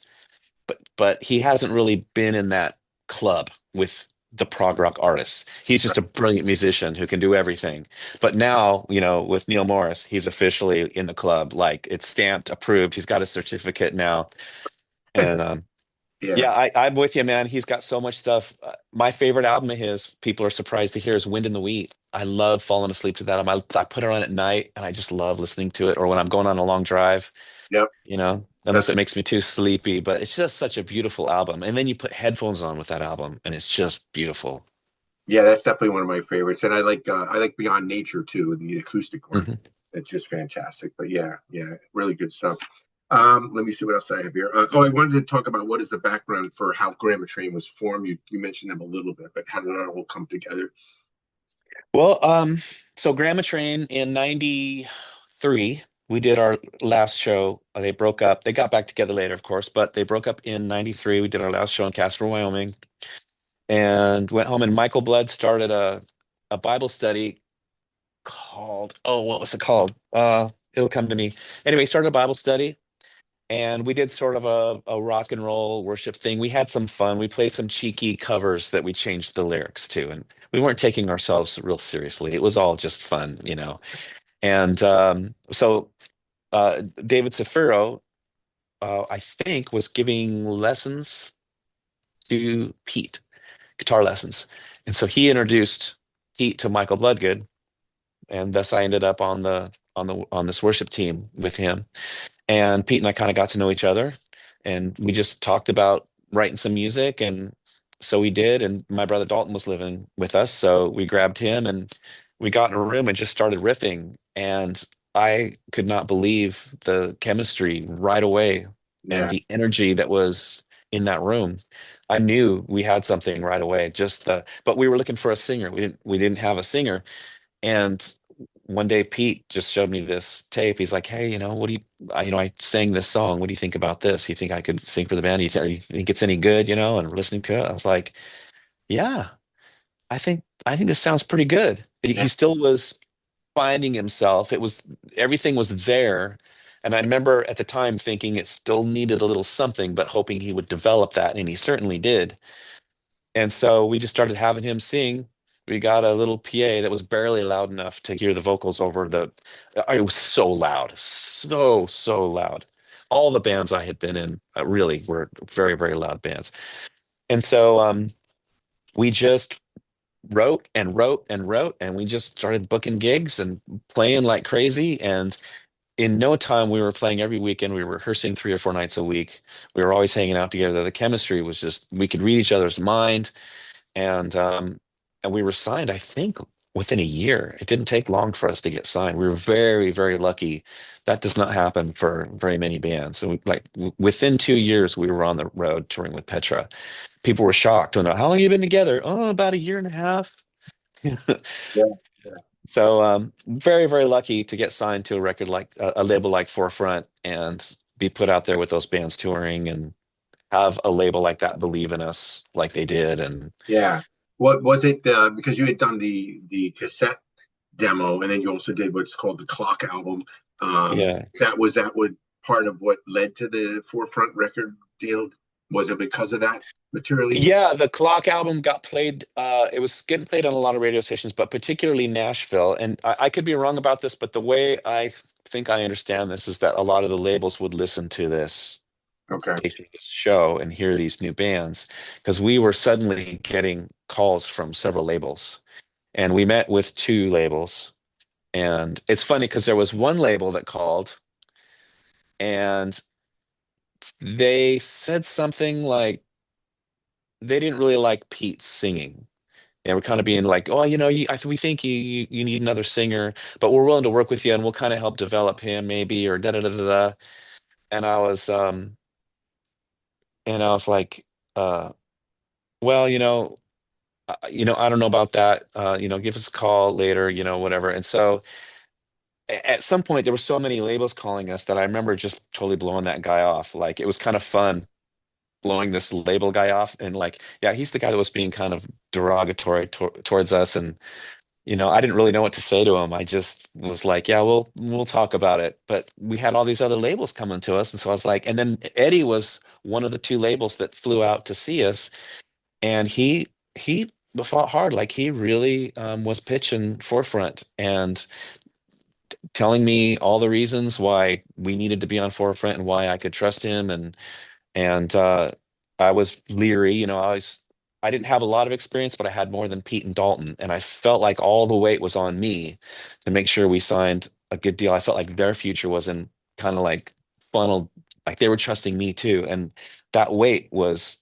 but he hasn't really been in that club with the prog rock artists. He's just a brilliant musician who can do everything. But now, with Neil Morris, he's officially in the club. Like it's stamped, approved. He's got a certificate now. And Yeah, yeah, I'm with you, man. He's got so much stuff. My favorite album of his, people are surprised to hear, is Wind in the Wheat. I love falling asleep to that album. I put it on at night and I just love listening to it, or when I'm going on a long drive, yep. unless That's it makes me too sleepy. But it's just such a beautiful album. And then you put headphones on with that album and it's just beautiful. Yeah, that's definitely one of my favorites. And I like Beyond Nature too, the acoustic one. Mhm. It's just fantastic. But yeah, yeah, really good stuff. Let me see what else I have here. I wanted to talk about what is the background for how GRAMMATRAIN was formed. You mentioned them a little bit, but how did that all come together? Well, so GRAMMATRAIN in '93, we did our last show. They broke up. They got back together later, of course, but they broke up in '93. We did our last show in Casper, Wyoming, and went home. And Michael Blood started a Bible study called, oh, what was it called? It'll come to me. Anyway, he started a Bible study, and we did sort of a rock and roll worship thing. We had some fun. We played some cheeky covers that we changed the lyrics to, and we weren't taking ourselves real seriously. It was all just fun. And so David Safiro I think, was giving lessons to Pete, guitar lessons. And so he introduced Pete to Michael Bloodgood, and thus I ended up on this worship team with him. And Pete and I kind of got to know each other, and we just talked about writing some music, and so we did. And my brother Dalton was living with us, so we grabbed him and we got in a room and just started riffing. And I could not believe the chemistry right away and Yeah. the energy that was in that room. I knew we had something right away. But we were looking for a singer. We didn't have a singer, and one day Pete just showed me this tape. He's like, "Hey, what do I sang this song. What do you think about this? You think I could sing for the band? You think it's any good, And listening to it, I was like, "Yeah, I think this sounds pretty good." Yeah. He still was finding himself. Everything was there. And I remember at the time thinking it still needed a little something, but hoping he would develop that, and he certainly did. And so we just started having him sing. We got a little PA that was barely loud enough to hear the vocals over the. It was so loud, so loud. All the bands I had been in really were very, very loud bands. And so we just wrote and wrote and wrote, and we just started booking gigs and playing like crazy. And in no time, we were playing every weekend. We were rehearsing 3 or 4 nights a week. We were always hanging out together. The chemistry was just, we could read each other's mind, and we were signed, I think, within a year. It didn't take long for us to get signed. We were very, very lucky. That does not happen for very many bands. So within 2 years, we were on the road touring with Petra. People were shocked when, how long have you been together? Oh, about a year and a half. Yeah. Yeah. So very, very lucky to get signed to a record like a label like Forefront, and be put out there with those bands touring, and have a label like that believe in us like they did. And Yeah. What was it? Because you had done the cassette demo, and then you also did what's called the Clock album. yeah. Was that what part of what led to the Forefront record deal? Was it because of that materially? Yeah, the Clock album got played. It was getting played on a lot of radio stations, but particularly Nashville. And I could be wrong about this, but the way I think I understand this is that a lot of the labels would listen to this Okay. station, this show, and hear these new bands, because we were suddenly getting calls from several labels. And we met with two labels. And it's funny because there was one label that called, and they said something like they didn't really like Pete's singing. And we're kind of being like, oh, we think you need another singer, but we're willing to work with you, and we'll kind of help develop him maybe, or da da da da da. And I was like, uh, well, I don't know about that. Give us a call later, whatever. And so at some point, there were so many labels calling us that I remember just totally blowing that guy off. Like, it was kind of fun blowing this label guy off, and like, yeah, he's the guy that was being kind of derogatory towards us. And I didn't really know what to say to him. I just was like, yeah, we'll talk about it. But we had all these other labels coming to us, and so I was like, and then Eddie was one of the two labels that flew out to see us, and he fought hard. Like, he really was pitching Forefront and telling me all the reasons why we needed to be on Forefront, and why I could trust him. And I was leery. I didn't have a lot of experience, but I had more than Pete and Dalton, and I felt like all the weight was on me to make sure we signed a good deal. I felt like their future was in kind of like funneled, like they were trusting me too, and that weight was,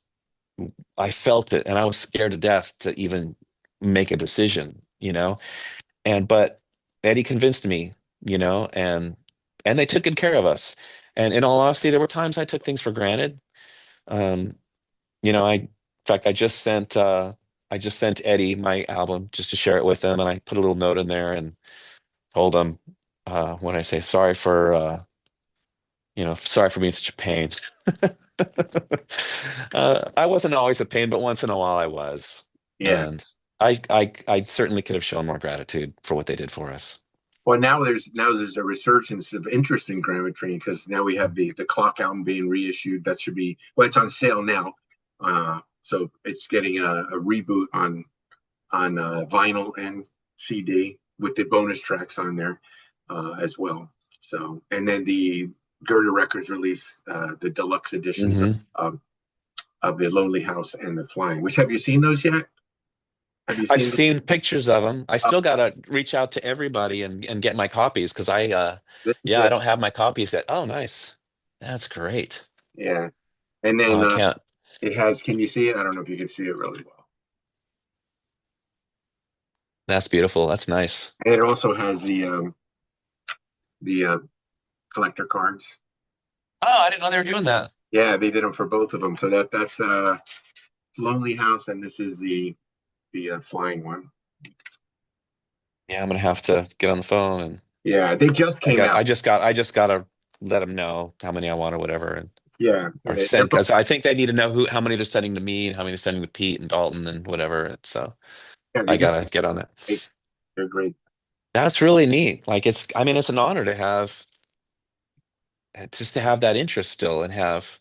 I felt it, and I was scared to death to even make a decision. But Eddie convinced me, and they took good care of us. And in all honesty, there were times I took things for granted. Um, in fact, I just sent Eddie my album just to share it with him, and I put a little note in there and told him, when I say sorry for being such a pain. I wasn't always a pain, but once in a while I was. Yeah. And I certainly could have shown more gratitude for what they did for us. Well, now there's a resurgence of interest in GRAMMATRAIN because now we have the Clock album being reissued. That should be, well, it's on sale now, so it's getting a reboot on vinyl and CD with the bonus tracks on there as well. So, and then Gerda Records released the deluxe editions Hmm. of the Lonely House and the Flying. Which have you seen those yet? Have you I've seen? seen pictures of them. I Uh, still gotta reach out to everybody and get my copies because this is yeah, I the don't have my copies yet. Oh, nice. That's great. yeah, and Oh, then I can't. it has. Can you see it? I don't know if you can see it really well. That's beautiful. That's nice. And it also has the collector cards. Oh, I didn't know they were doing that. Yeah, they did them for both of them. So that's Lonely House, and this is the flying one. Yeah, I'm gonna have to get on the phone and Yeah, they just came out. I just gotta let them know how many I want or whatever, and Yeah, or they're send both because I think they need to know how many they're sending to me and how many they're sending to Pete and Dalton and whatever. And so yeah, they I just gotta get on that. great. They're great. That's really neat. Like I mean, it's an honor to have just to have that interest still and have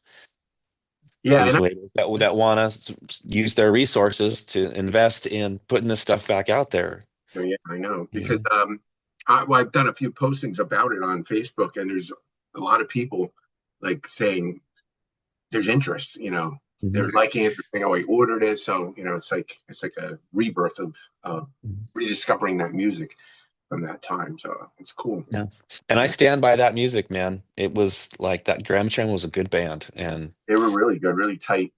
Yeah, and these labels that want to use their resources to invest in putting this stuff back out there. yeah, I know You because know? I've done a few postings about it on Facebook, and there's a lot of people like saying there's interest. They're Mhm. liking it. They're saying, "Oh, I ordered it." So it's like a rebirth of Mhm. rediscovering that music from that time. So it's cool. Yeah. And I stand by that music, man. It was like that GRAMMATRAIN was a good band. And They were really good, really tight.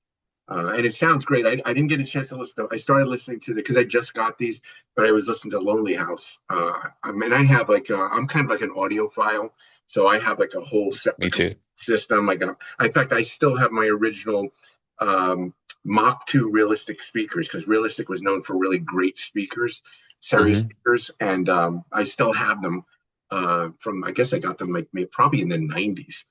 And it sounds great. I didn't get a chance to listen to. I started listening to the because I just got these, but I was listening to Lonely House. I mean, I have like I'm kind of like an audiophile, so I have like a whole me separate too. system. I got, in fact, I still have my original um, Mach 2 Realistic speakers because Realistic was known for really great speakers, stereo Hmm. speakers, and I still have them from. I guess I got them like maybe, probably in the '90s.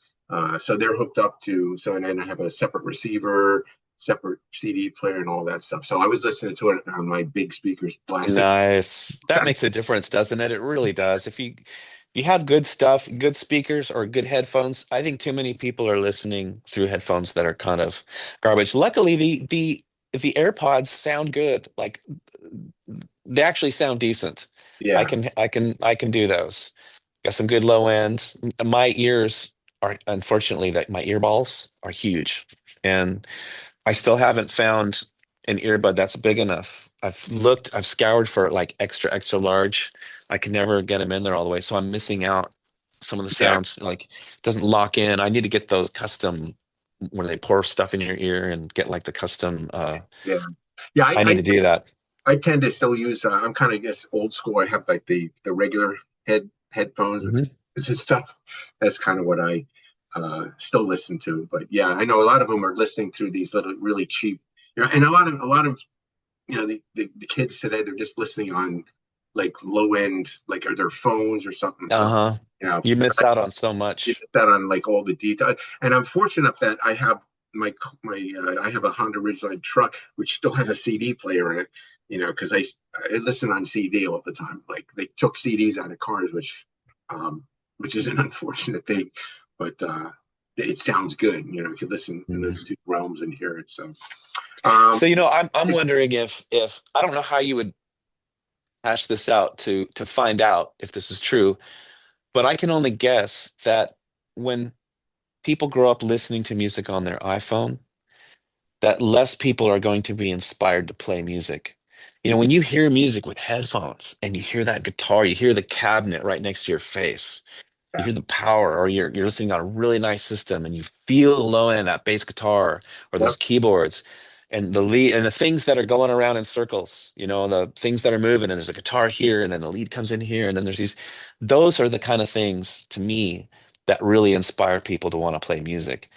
So they're hooked up to. So and then I have a separate receiver, separate CD player, and all that stuff. So I was listening to it on my big speakers, blasting. Nice. That makes a difference, doesn't it? It really does. If you have good stuff, good speakers or good headphones, I think too many people are listening through headphones that are kind of garbage. Luckily, the AirPods sound good. Like they actually sound decent. Yeah, I can do those. Got some good low end. My ears are unfortunately that my earballs are huge. And I still haven't found an earbud that's big enough. I've scoured for like extra, extra large. I can never get them in there all the way. So I'm missing out some of the yeah, sounds, like it doesn't lock in. I need to get those custom when they pour stuff in your ear and get like the custom yeah, yeah. I need to do that. I tend to still use. I'm kind of, I guess, old school. I have like the regular headphones with Hmm. this is stuff. That's kind of what I still listen to. But yeah, I know a lot of them are listening through these little really cheap. And a lot of the kids today they're just listening on like low end like their phones or something. So Uh-huh. you know You miss out on so you much. get that on like all the detail. And I'm fortunate that I have I have a Honda Ridgeline truck which still has a CD player in it. Because I listen on CD all the time. Like they took CDs out of cars, which is an unfortunate thing, but it sounds good. You can listen in those Mhm. two realms and hear it. So um, So, I'm wondering if I don't know how you would hash this out to find out if this is true, but I can only guess that when people grow up listening to music on their iPhone, that less people are going to be inspired to play music. When you hear music with headphones and you hear that guitar, you hear the cabinet right next to your face, you yeah, hear the power, or you're listening on a really nice system and you feel the low end of that bass guitar or yep, those keyboards and the lead and the things that are going around in circles, the things that are moving, and there's a guitar here, and then the lead comes in here, and then those are the kind of things to me that really inspire people to want to play music.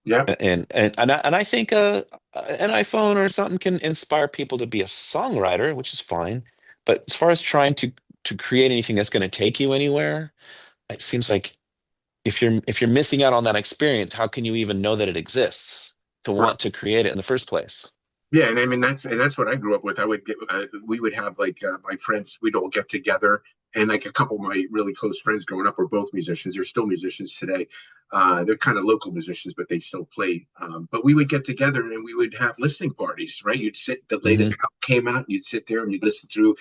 yep. And I think an iPhone or something can inspire people to be a songwriter, which is fine. But as far as trying to create anything that's going to take you anywhere, it seems like if you're missing out on that experience, how can you even know that it exists to Right. want to create it in the first place? Yeah, and I mean that's what I grew up with. We would have like my friends. We'd all get together, and like a couple of my really close friends growing up were both musicians. They're still musicians today. They're kind of local musicians, but they still play. But we would get together and we would have listening parties. Right? You'd sit. The latest Hmm. album came out. And you'd sit there and you'd listen through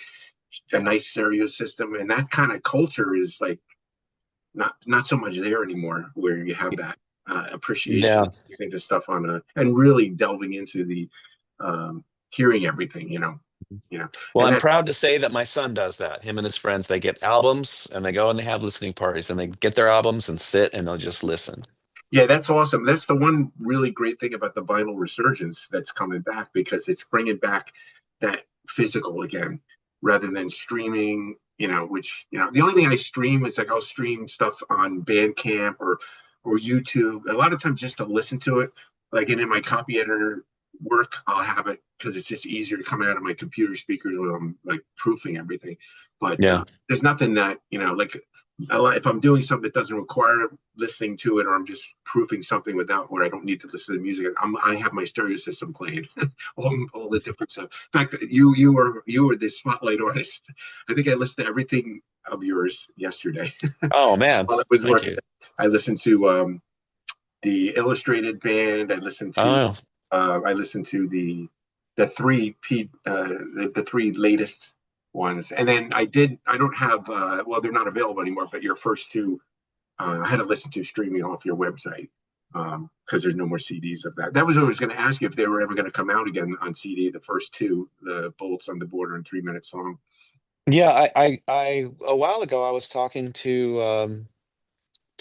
a nice stereo system, and that kind of culture is like not so much there anymore, where you have that appreciation Yeah. of listening to stuff on a and really delving into the hearing everything, Well, and I'm that proud to say that my son does that. Him and his friends, they get albums and they go and they have listening parties and they get their albums and sit and they'll just listen. yeah, that's awesome. That's the one really great thing about the vinyl resurgence that's coming back because it's bringing back that physical again rather than streaming. Which the only thing I stream is like I'll stream stuff on Bandcamp or YouTube. A lot of times just to listen to it, like and in my copy editor work, I'll have it because it's just easier to come out of my computer speakers when I'm like proofing everything. But Yeah. there's nothing that like if I'm doing something that doesn't require listening to it, or I'm just proofing something without where I don't need to listen to the music, I have my stereo system playing all the different stuff. In fact, you were the spotlight artist. I think I listened to everything of yours yesterday Oh man. while I was Thank working. you. I listened to the Illustrated band. Oh, I listened to the three the three latest ones, and then I don't have well they're not available anymore. But your first two I had to listen to streaming off your website because there's no more CDs of that. That was what I was going to ask you if they were ever going to come out again on CD. The first two, the Bullets on the Border and 3 Minute Song. yeah. A while ago, I was talking to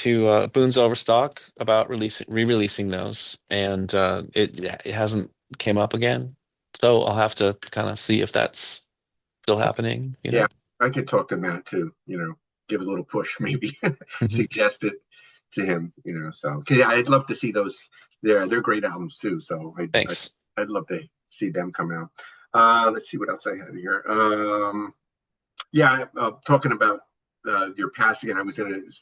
Boone's Overstock about re-releasing those, and it hasn't came up again. So I'll have to kind of see if that's still happening, you Yeah, know. I could talk to Matt too. Give a little push, maybe Mhm. suggest it to him. So yeah, I'd love to see those. They're great albums too. So Thanks. I'd love to see them come out. Let's see what else I have here. Yeah, talking about your passing, and I was going to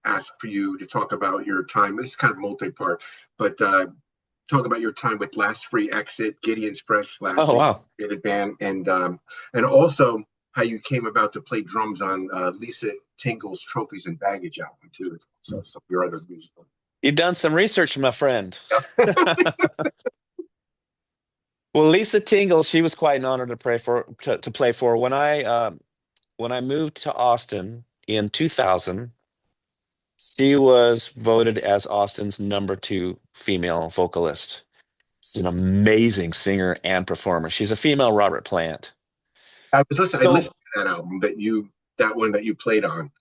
ask for you to talk about your time. This is kind of multi-part, but talk about your time with Last Free Exit, Gideon's Press slash Oh wow. Incorporated Band, and also how you came about to play drums on Lisa Tingle's Trophies and Baggage album too. So some of your other musical. You've done some research, my friend. Yeah. Well, Lisa Tingle, she was quite an honor to play for. When I moved to Austin in 2000, she was voted as Austin's number two female vocalist. She's an amazing singer and performer. She's a female Robert Plant. I So, listened to that album that one that you played on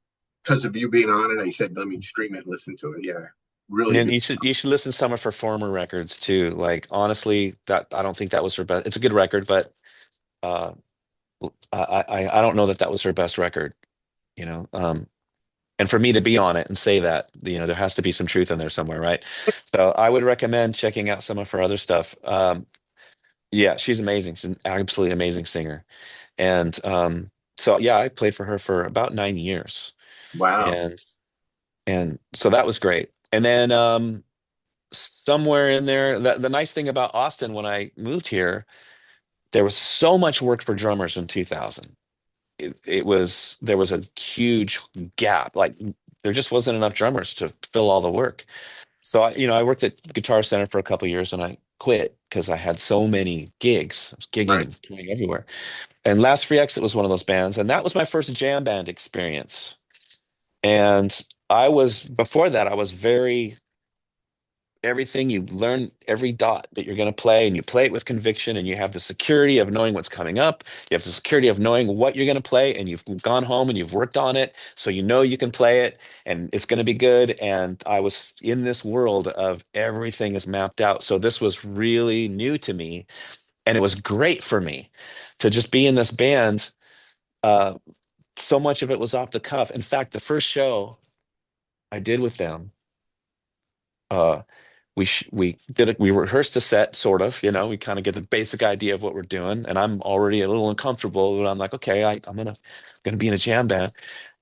because of you being on it. I said, let me stream it and listen to it. Yeah, really and good. you should listen to some of her former records too. Like honestly, that I don't think that was her best. It's a good record, but uh, I don't know that that was her best record. You know, and for me to be on it and say that, there has to be some truth in there somewhere, right? So I would recommend checking out some of her other stuff. Yeah, she's amazing. She's an absolutely amazing singer. And so yeah, I played for her for about 9 years. Wow. And so that was great. And then somewhere in there, the nice thing about Austin when I moved here, there was so much work for drummers in 2000. It was there was a huge gap. Like there just wasn't enough drummers to fill all the work. So I worked at Guitar Center for a couple of years and I quit because I had so many gigs. I was gigging Right. and playing everywhere. And Last Free Exit was one of those bands, and that was my first jam band experience. And before that, I was very everything you learn every dot that you're going to play and you play it with conviction and you have the security of knowing what's coming up, you have the security of knowing what you're going to play, and you've gone home and you've worked on it so you know you can play it and it's going to be good. And I was in this world of everything is mapped out, so this was really new to me, and it was great for me to just be in this band. uh so much of it was off the cuff. In fact, the first show I did with them, uh we rehearsed a set, sort of, we kind of get the basic idea of what we're doing, and I'm already a little uncomfortable, but I'm like, okay, I'm gonna be in a jam band.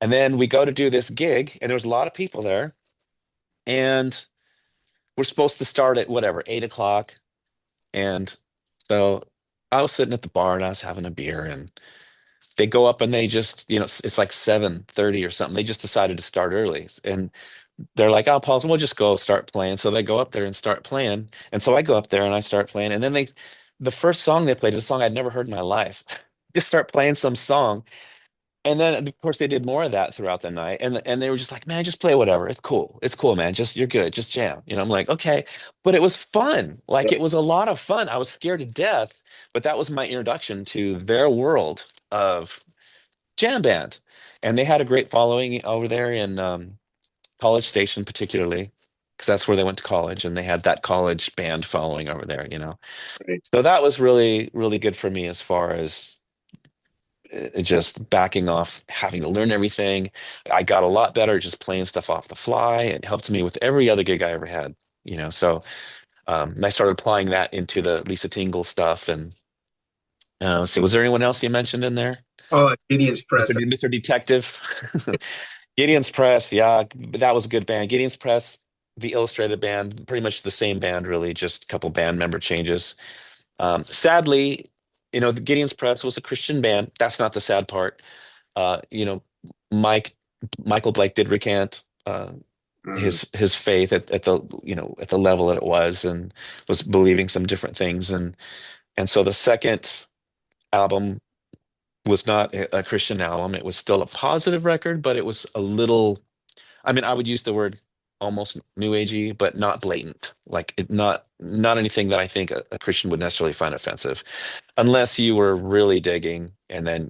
And then we go to do this gig and there was a lot of people there, and we're supposed to start at whatever 8 o'clock. And so I was sitting at the bar and I was having a beer, and they go up and they just, it's like 7:30 or something. They just decided to start early. And they're like, "Oh, Paul, we'll just go start playing." So they go up there and start playing. And so I go up there and I start playing. And then the first song they played is a song I'd never heard in my life. Just start playing some song. And then of course they did more of that throughout the night, and they were just like, man, just play whatever. It's cool, man. Just you're good. Just jam. I'm like, okay, but it was fun. Like it was a lot of fun. I was scared to death, but that was my introduction to their world of jam band, and they had a great following over there in College Station, particularly because that's where they went to college, and they had that college band following over there. Right. So that was really, really good for me as far as just backing off having to learn everything. I got a lot better just playing stuff off the fly. It helped me with every other gig I ever had. So and I started applying that into the Lisa Tingle stuff. And let's see, was there anyone else you mentioned in there? Oh, Gideon's Mr. Press. Mr. Detective. Gideon's Press, yeah, but that was a good band. Gideon's Press, the Illustrated band, pretty much the same band, really, just a couple band member changes. Sadly, the Gideon's Press was a Christian band. That's not the sad part. Uh, you know, Mike Michael Blake did recant Mm, his faith at the at the level that it was, and was believing some different things, and so the second album was not a Christian album. It was still a positive record, but it was a little. I mean, I would use the word almost new agey, but not blatant. Like not anything that I think a Christian would necessarily find offensive, unless you were really digging, and then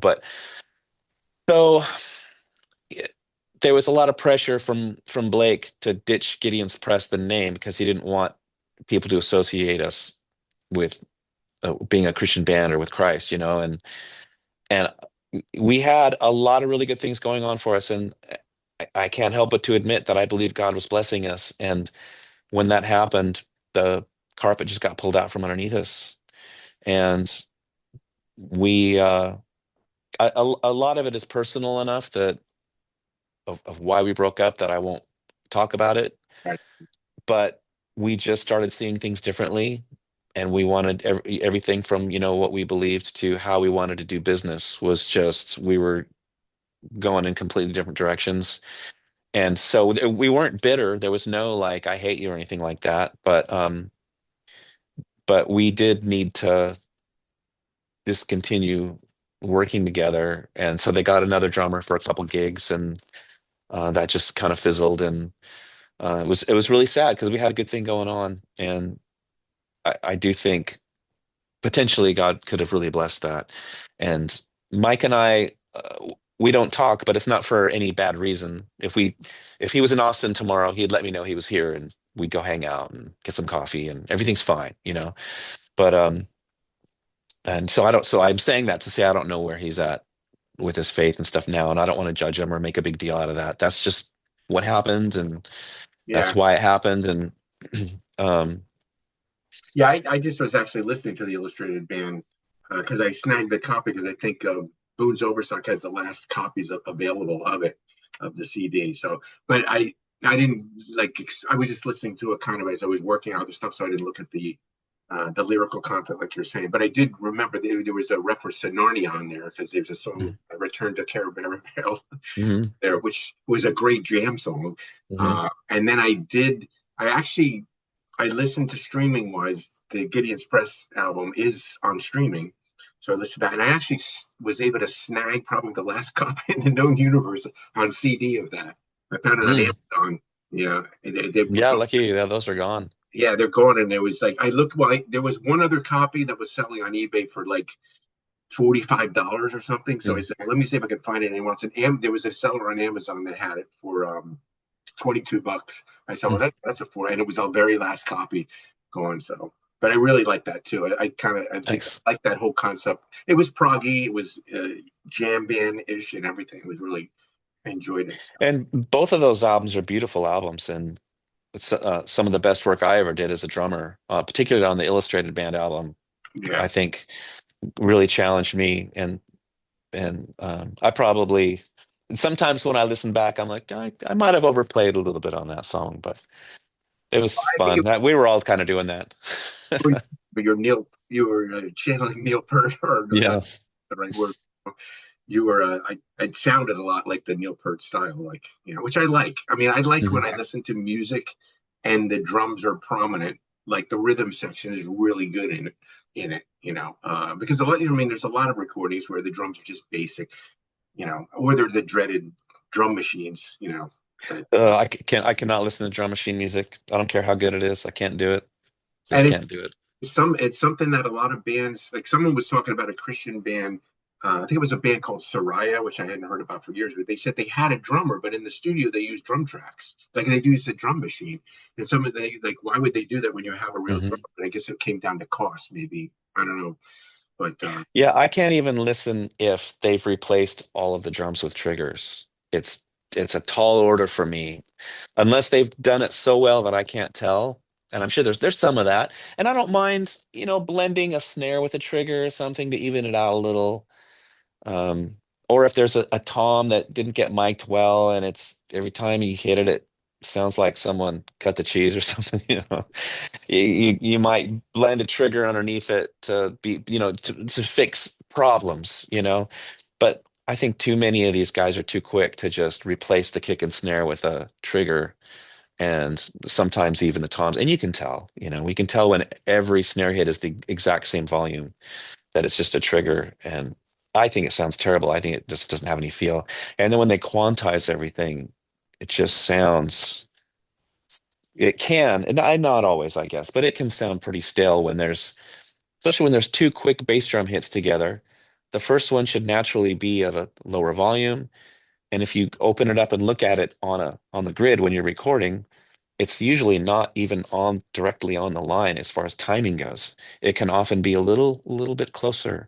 But so eh, there was a lot of pressure from Blake to ditch Gideon's Press, the name, because he didn't want people to associate us with being a Christian band or with Christ. And we had a lot of really good things going on for us, and I can't help but to admit that I believe God was blessing us. And when that happened, the carpet just got pulled out from underneath us, and we a lot of it is personal enough that of why we broke up that I won't talk about it. right. But we just started seeing things differently, and we wanted everything from what we believed to how we wanted to do business was just we were going in completely different directions. And so we weren't bitter. There was no like I hate you or anything like that. But we did need to just continue working together. And so they got another drummer for a couple gigs, and that just kind of fizzled. And it was really sad because we had a good thing going on, and I do think potentially God could have really blessed that. And Mike and I, we don't talk, but it's not for any bad reason. If he was in Austin tomorrow, he'd let me know he was here, and we'd go hang out and get some coffee, and everything's fine. But and so I don't. So I'm saying that to say I don't know where he's at with his faith and stuff now, and I don't want to judge him or make a big deal out of that. That's just what happened, and Yeah. that's why it happened. And um, Yeah, I just was actually listening to the Illustrated Band because I snagged the copy because I think Boone's Overstock has the last copies available of it, of the CD. So, but I didn't like I was just listening to it kind of as I was working out the stuff, so I didn't look at the lyrical content like you're saying. But I did remember there was a reference to Narnia on there because there's a song "Return to Carabara mhm, there, which was a great jam song. mhm. And then I actually I listened to streaming wise. The Gideon's Press album is on streaming, so I listened to that, and I actually was able to snag probably the last copy in the known universe on CD of that. I found it on Mm. Amazon. Yeah, Yeah, lucky you. Yeah, those are gone. yeah, they're gone, and it was like I looked. Well, there was one other copy that was selling on eBay for like $45 or something. So I Mm, said, let me see if I can find it anywhere else. And there was a seller on Amazon that had it for $22. I said, well, mm. that's a four, and it was our very last copy going. So, but I really like that too. I kind of Thanks. like that whole concept. It was proggy, it was jam band ish, and everything. It was really I enjoyed it. So, And both of those albums are beautiful albums, and it's some of the best work I ever did as a drummer, particularly on the Illustrated Band album. yeah, I think really challenged me, and I probably sometimes when I listen back, I'm like I might have overplayed a little bit on that song, but it was I think fun. We were all kind of doing that. but you were channeling Neil Peart, or not Yeah. the right word. You were it sounded a lot like the Neil Peart style, like which I like. I mean, I like when Mhm. I listen to music and the drums are prominent, like the rhythm section is really good in it, because a lot, I mean, there's a lot of recordings where the drums are just basic, or they're the dreaded drum machines, that, I cannot listen to drum machine music. I don't care how good it is. I can't do it. and Just can't do it. it's something that a lot of bands, like someone was talking about a Christian band. I think it was a band called Soraya, which I hadn't heard about for years, but they said they had a drummer, but in the studio they used drum tracks. Like they used a drum machine. And some of they like, why would they do that when you have a real drummer? Hmm. And I guess it came down to cost, maybe. I don't know. But Yeah, I can't even listen if they've replaced all of the drums with triggers. It's it's a tall order for me. Unless they've done it so well that I can't tell. And I'm sure there's some of that. And I don't mind, blending a snare with a trigger or something to even it out a little. Um, or if there's a tom that didn't get mic'd well and it's every time you hit it, it sounds like someone cut the cheese or something, you might blend a trigger underneath it to be, to fix problems, But I think too many of these guys are too quick to just replace the kick and snare with a trigger and sometimes even the toms. And you can tell, we can tell when every snare hit is the exact same volume that it's just a trigger. And I think it sounds terrible. I think it just doesn't have any feel. And then when they quantize everything, it just sounds, it can, and not always, I guess, but it can sound pretty stale when especially when there's two quick bass drum hits together. The first one should naturally be of a lower volume. And if you open it up and look at it on the grid when you're recording, it's usually not even on directly on the line as far as timing goes. It can often be a little bit closer,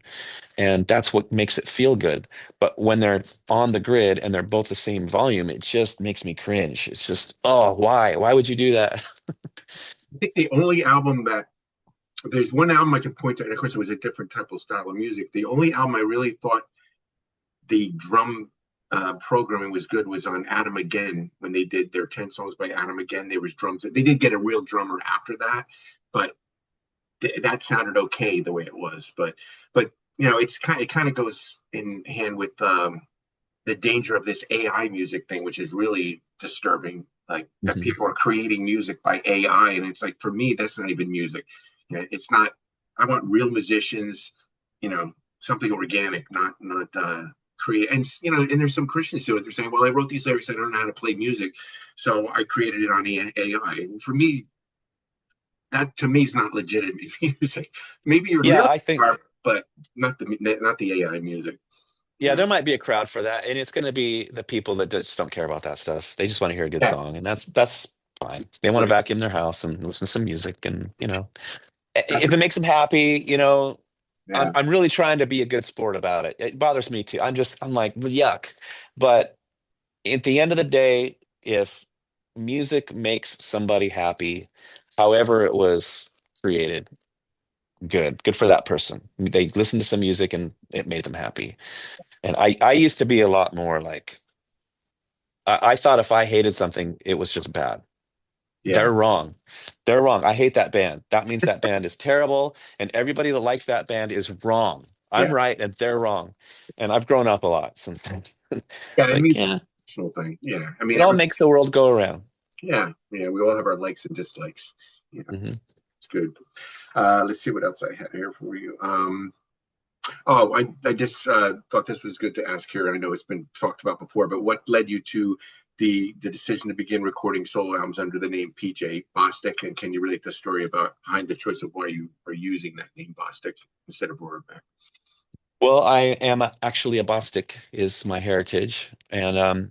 and that's what makes it feel good. But when they're on the grid and they're both the same volume, it just makes me cringe. It's just, oh, why? Why would you do that? I think the only album that there's one album I can point to, and of course it was a different type of style of music. The only album I really thought the drum programming was good was on Adam Again when they did their 10 songs by Adam Again. There was drums. They did get a real drummer after that, but that sounded okay the way it was. But it kind of goes in hand with the danger of this AI music thing, which is really disturbing. Like that Mhm. people are creating music by AI, and it's like for me that's not even music. It's not. I want real musicians. Something organic, not create. And and there's some Christians to it. They're saying, well, I wrote these lyrics. I don't know how to play music, so I created it on AI. And for me, that to me is not legitimate music. Maybe your Yeah, lyrics I think, are, but not the AI music. yeah, there might be a crowd for that, and it's going to be the people that just don't care about that stuff. They just want to hear a good Yeah, song, and that's fine. They want to sure. vacuum their house and listen to some music, and That's if it makes them happy, I'm yeah, I'm really trying to be a good sport about it. It bothers me too. I'm like, "Well, yuck." But at the end of the day, if music makes somebody happy, however it was created, good for that person. They listened to some music and it made them happy. And I used to be a lot more like, I thought if I hated something, it was just bad. yeah, They're wrong. They're wrong. I hate that band. That means that band is terrible, and everybody that likes that band is wrong. I'm yeah, right and they're wrong. And I've grown up a lot since then. yeah. It's I like, mean, yeah, personal thing. Yeah, I mean, it all makes the world go around. yeah. We all have our likes and dislikes. Hmm. It's good. Let's see what else I had here for you. Oh, I just thought this was good to ask here. I know it's been talked about before, but what led you to the decision to begin recording solo albums under the name PJ Bostic? And can you relate the story about behind the choice of why you are using that name Bostic instead of Roraback? Well, I am actually a Bostic is my heritage. And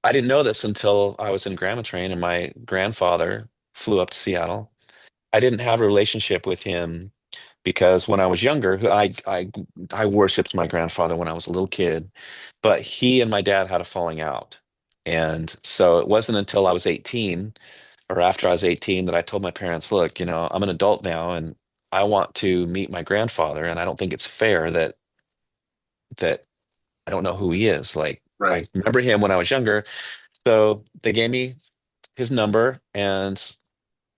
I didn't know this until I was in GRAMMATRAIN and my grandfather flew up to Seattle. I didn't have a relationship with him because when I was younger, I worshipped my grandfather when I was a little kid, but he and my dad had a falling out. And so it wasn't until I was 18 or after I was 18 that I told my parents, look, I'm an adult now and I want to meet my grandfather, and I don't think it's fair that I don't know who he is. Like I Right. remember him when I was younger. So they gave me his number and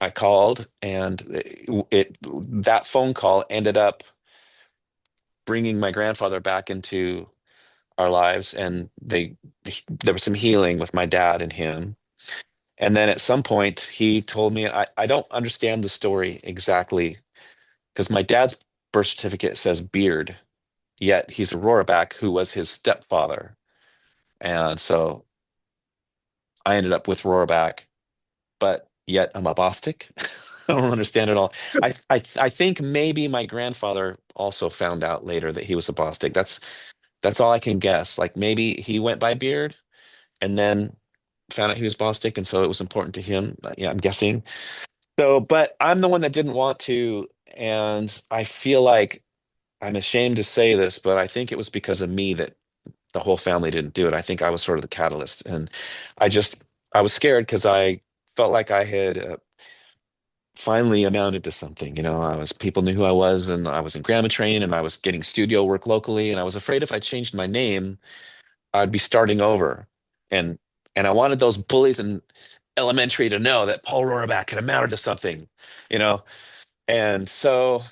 I called, and that phone call ended up bringing my grandfather back into our lives, and there was some healing with my dad and him. And then at some point he told me, I don't understand the story exactly because my dad's birth certificate says Beard, yet he's a Roraback who was his stepfather. And so I ended up with Roraback, but yet I'm a Bostic. I don't understand it all. I think maybe my grandfather also found out later that he was a Bostic. That's all I can guess. Like maybe he went by Beard and then found out he was Bostic, and so it was important to him. Yeah, I'm guessing. So, but I'm the one that didn't want to, and I feel like I'm ashamed to say this, but I think it was because of me that the whole family didn't do it. I think I was sort of the catalyst, and I just I was scared because I felt like I had finally amounted to something. I was people knew who I was, and I was in GRAMMATRAIN, and I was getting studio work locally, and I was afraid if I changed my name, I'd be starting over, and I wanted those bullies in elementary to know that Paul Roraback had amounted to something, you know, and so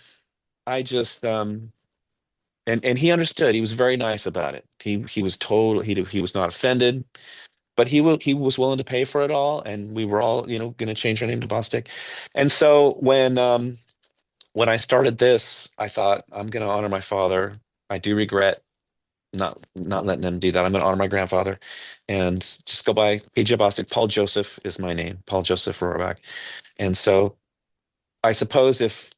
I just and he understood. He was very nice about it. He was told he was not offended, but he was willing to pay for it all, and we were all going to change our name to Bostic. And so when I started this, I thought I'm going to honor my father. I do regret not letting him do that. I'm going to honor my grandfather and just go by PJ Bostic. Paul Joseph is my name, Paul Joseph Roraback. And so I suppose if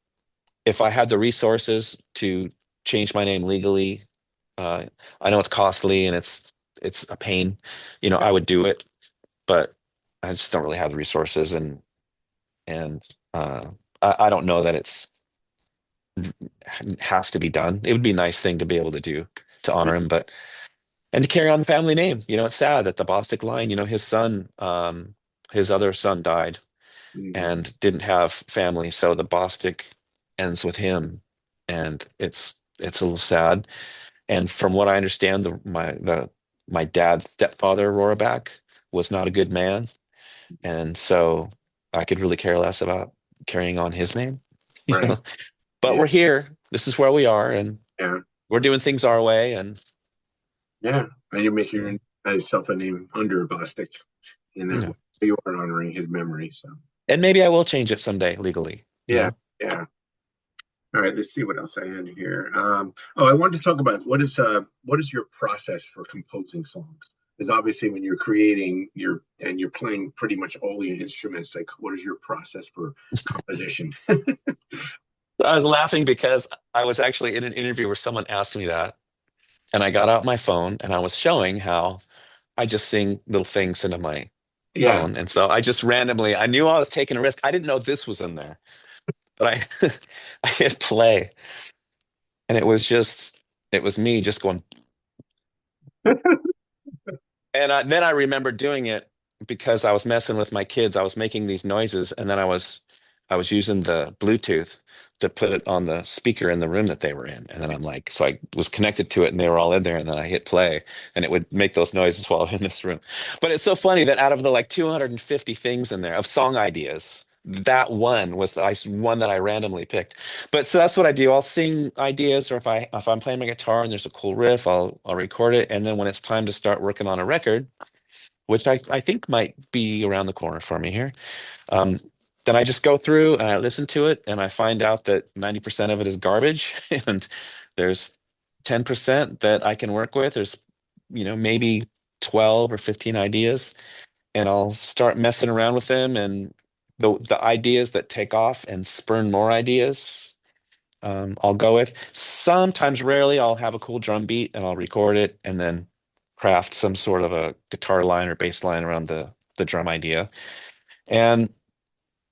I had the resources to change my name legally, uh, I know it's costly and it's a pain. Yeah. I would do it, but I just don't really have the resources, and I don't know that has to be done. It would be a nice thing to be able to do to honor him, but and to carry on the family name. It's sad that the Bostic line, his other son died Mhm. and didn't have family, so the Bostic ends with him, and it's a little sad. And from what I understand, my dad's stepfather, Roraback, was not a good man, and so I could really care less about carrying on his name. you Right. know. But Yeah. we're here. This is where we are, and Yeah. we're doing things our way, and Yeah. And you make yeah, yourself a name under Bostic in that yeah. way. You are honoring his memory. So And maybe I will change it someday legally. yeah. Yeah. All right, let's see what else I had here. I wanted to talk about what is your process for composing songs? Because obviously, when you're creating, you're playing pretty much all the instruments. Like, what is your process for composition? I was laughing because I was actually in an interview where someone asked me that, and I got out my phone and I was showing how I just sing little things into my Yeah. phone. And so I just randomly, I knew I was taking a risk. I didn't know this was in there, but I I hit play, and it was me just going. And then I remember doing it because I was messing with my kids. I was making these noises, and then I was using the Bluetooth to put it on the speaker in the room that they were in. And then I'm like, so I was connected to it, and they were all in there. And then I hit play, and it would make those noises while I'm in this room. But it's so funny that out of the like 250 things in there of song ideas, that one was one that I randomly picked. But so that's what I do. I'll sing ideas, or if I'm playing my guitar and there's a cool riff, I'll record it. And then when it's time to start working on a record, which I think might be around the corner for me here, um, then I just go through and I listen to it and I find out that 90% of it is garbage, and there's 10% that I can work with. There's maybe 12 or 15 ideas, and I'll start messing around with them, and the ideas that take off and spurn more ideas, I'll go with. Sometimes, rarely, I'll have a cool drum beat and I'll record it and then craft some sort of a guitar line or bass line around the drum idea. And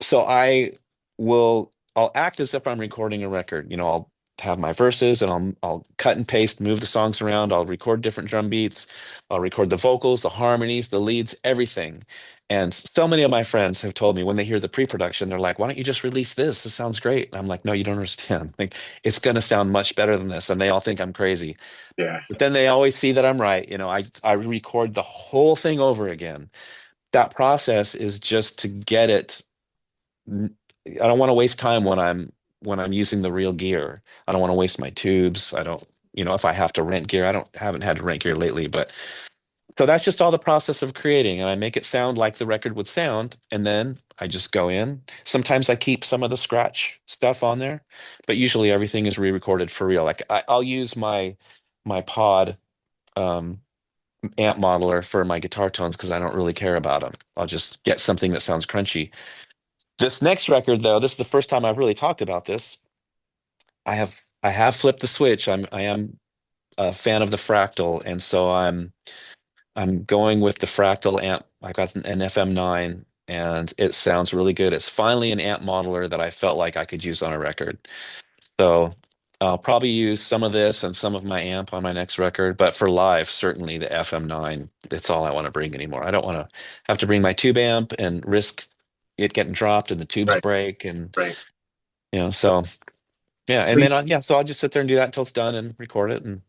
so I'll act as if I'm recording a record. I'll have my verses and I'll cut and paste, move the songs around. I'll record different drum beats. I'll record the vocals, the harmonies, the leads, everything. And so many of my friends have told me when they hear the pre-production, they're like, "Why don't you just release this? This sounds great." And I'm like, "No, you don't understand. Like, it's going to sound much better than this." And they all think I'm crazy. Yeah. But then they always see that I'm right. I record the whole thing over again. That process is just to get it. I don't want to waste time when I'm using the real gear. I don't want to waste my tubes. I don't, if I have to rent gear, I haven't had to rent gear lately, but so that's just all the process of creating, and I make it sound like the record would sound, and then I just go in. Sometimes I keep some of the scratch stuff on there, but usually everything is re-recorded for real. Like I'll use my pod. Um, amp modeler for my guitar tones because I don't really care about them. I'll just get something that sounds crunchy. This next record, though, this is the first time I've really talked about this. I have flipped the switch. I am a fan of the Fractal, and so I'm going with the Fractal amp. I got an FM9, and it sounds really good. It's finally an amp modeler that I felt like I could use on a record. So I'll probably use some of this and some of my amp on my next record, but for live, certainly the FM9, that's all I want to bring anymore. I don't want to have to bring my tube amp and risk it getting dropped and the tubes Right, break and right. so yeah, So and then yeah, so I'll just sit there and do that until it's done and record it. And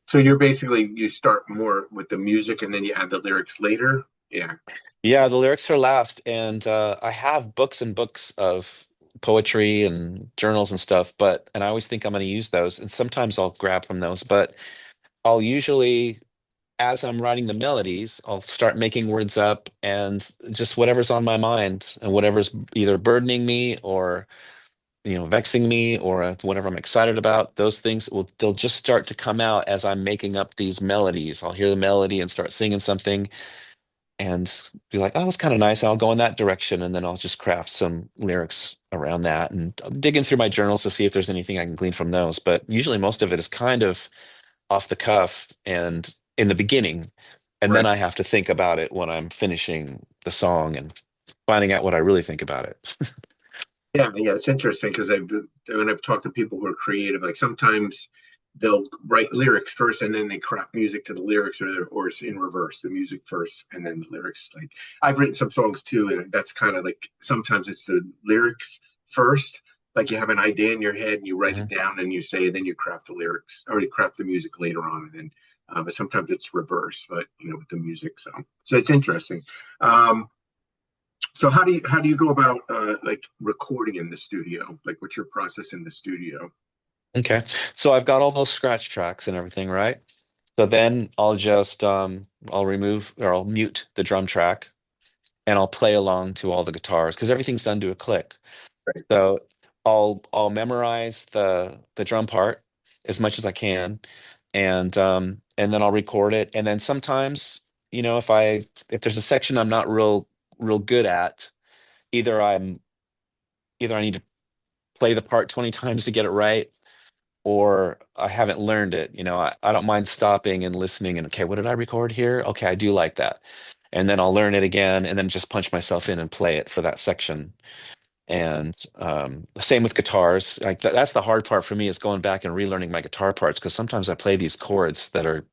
so you're basically you start more with the music and then you add the lyrics later. Yeah, yeah, the lyrics are last, and I have books and books of poetry and journals and stuff, and I always think I'm going to use those, and sometimes I'll grab from those, but I'll usually, as I'm writing the melodies, I'll start making words up and just whatever's on my mind and whatever's either burdening me or vexing me or whatever I'm excited about. Those things they'll just start to come out as I'm making up these melodies. I'll hear the melody and start singing something and be like, oh, it's kind of nice. I'll go in that direction, and then I'll just craft some lyrics around that and I'm digging through my journals to see if there's anything I can glean from those. But usually most of it is kind of off the cuff and in the beginning, and right. then I have to think about it when I'm finishing the song and finding out what I really think about it. Yeah, yeah, it's interesting because when I've talked to people who are creative, like sometimes they'll write lyrics first and then they craft music to the lyrics, or it's in reverse, the music first and then the lyrics. Like I've written some songs too, and that's kind of like sometimes it's the lyrics first, like you have an idea in your head and you write it Mhm. down and you say, and then you craft the lyrics or you craft the music later on, and then but sometimes it's reverse, but with the music, so it's interesting. Um, so how do you go about like recording in the studio? Like what's your process in the studio? Okay. So I've got all those scratch tracks and everything, right? So then I'll remove or I'll mute the drum track and I'll play along to all the guitars because everything's done to a click. Right. So I'll memorize the drum part as much as I can, and then I'll record it. And then sometimes, if there's a section I'm not real good at, either I'm either I need to play the part 20 times to get it right, or I haven't learned it. I don't mind stopping and listening and okay, what did I record here? Okay, I do like that. And then I'll learn it again and then just punch myself in and play it for that section. And same with guitars. Like that's the hard part for me is going back and relearning my guitar parts because sometimes I play these chords that are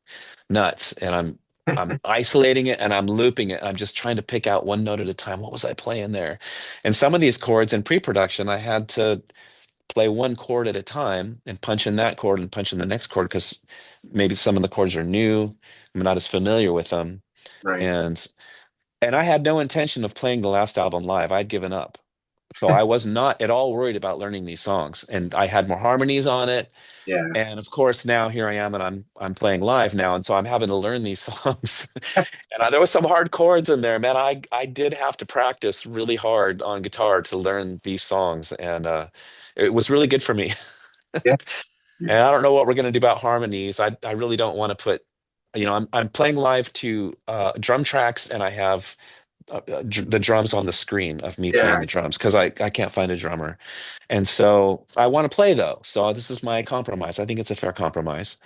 nuts, and I'm isolating it and I'm looping it. I'm just trying to pick out one note at a time. What was I playing there? And some of these chords in pre-production, I had to play one chord at a time and punch in that chord and punch in the next chord because maybe some of the chords are new. I'm not as familiar with them. Right. And I had no intention of playing the last album live. I'd given up. So I was not at all worried about learning these songs, and I had more harmonies on it. Yeah. And of course, now here I am, and I'm playing live now, and so I'm having to learn these songs. And there was some hard chords in there, man. I did have to practice really hard on guitar to learn these songs, and it was really good for me. Yeah. Yeah. And I don't know what we're gonna do about harmonies. I really don't want to put, I'm playing live to drum tracks, and I have the drums on the screen of me playing Yeah. the drums because I can't find a drummer. And so I want to play though. So this is my compromise. I think it's a fair compromise.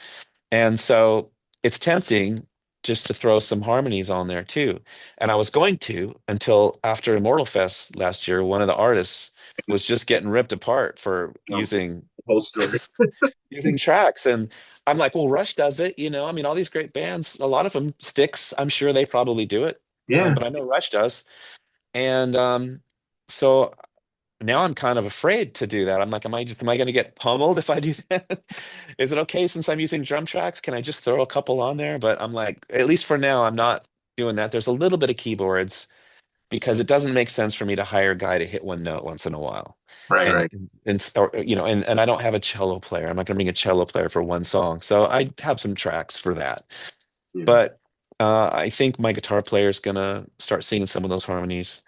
And so it's tempting just to throw some harmonies on there too. And I was going to until after Immortal Fest last year, one of the artists was just getting ripped apart for Um, using whole story. tracks. And I'm like, well, Rush does it, I mean, all these great bands, a lot of them sticks, I'm sure they probably do it. Yeah. But I know Rush does. And so now I'm kind of afraid to do that. I'm like, am I going to get pummeled if I do that? Is it okay since I'm using drum tracks? Can I just throw a couple on there? But I'm like, at least for now, I'm not doing that. There's a little bit of keyboards because it doesn't make sense for me to hire a guy to hit one note once in a while. Right. And Right. or, and I don't have a cello player. I'm not going to bring a cello player for one song. So I have some tracks for that. Yeah. But I think my guitar player is gonna start singing some of those harmonies.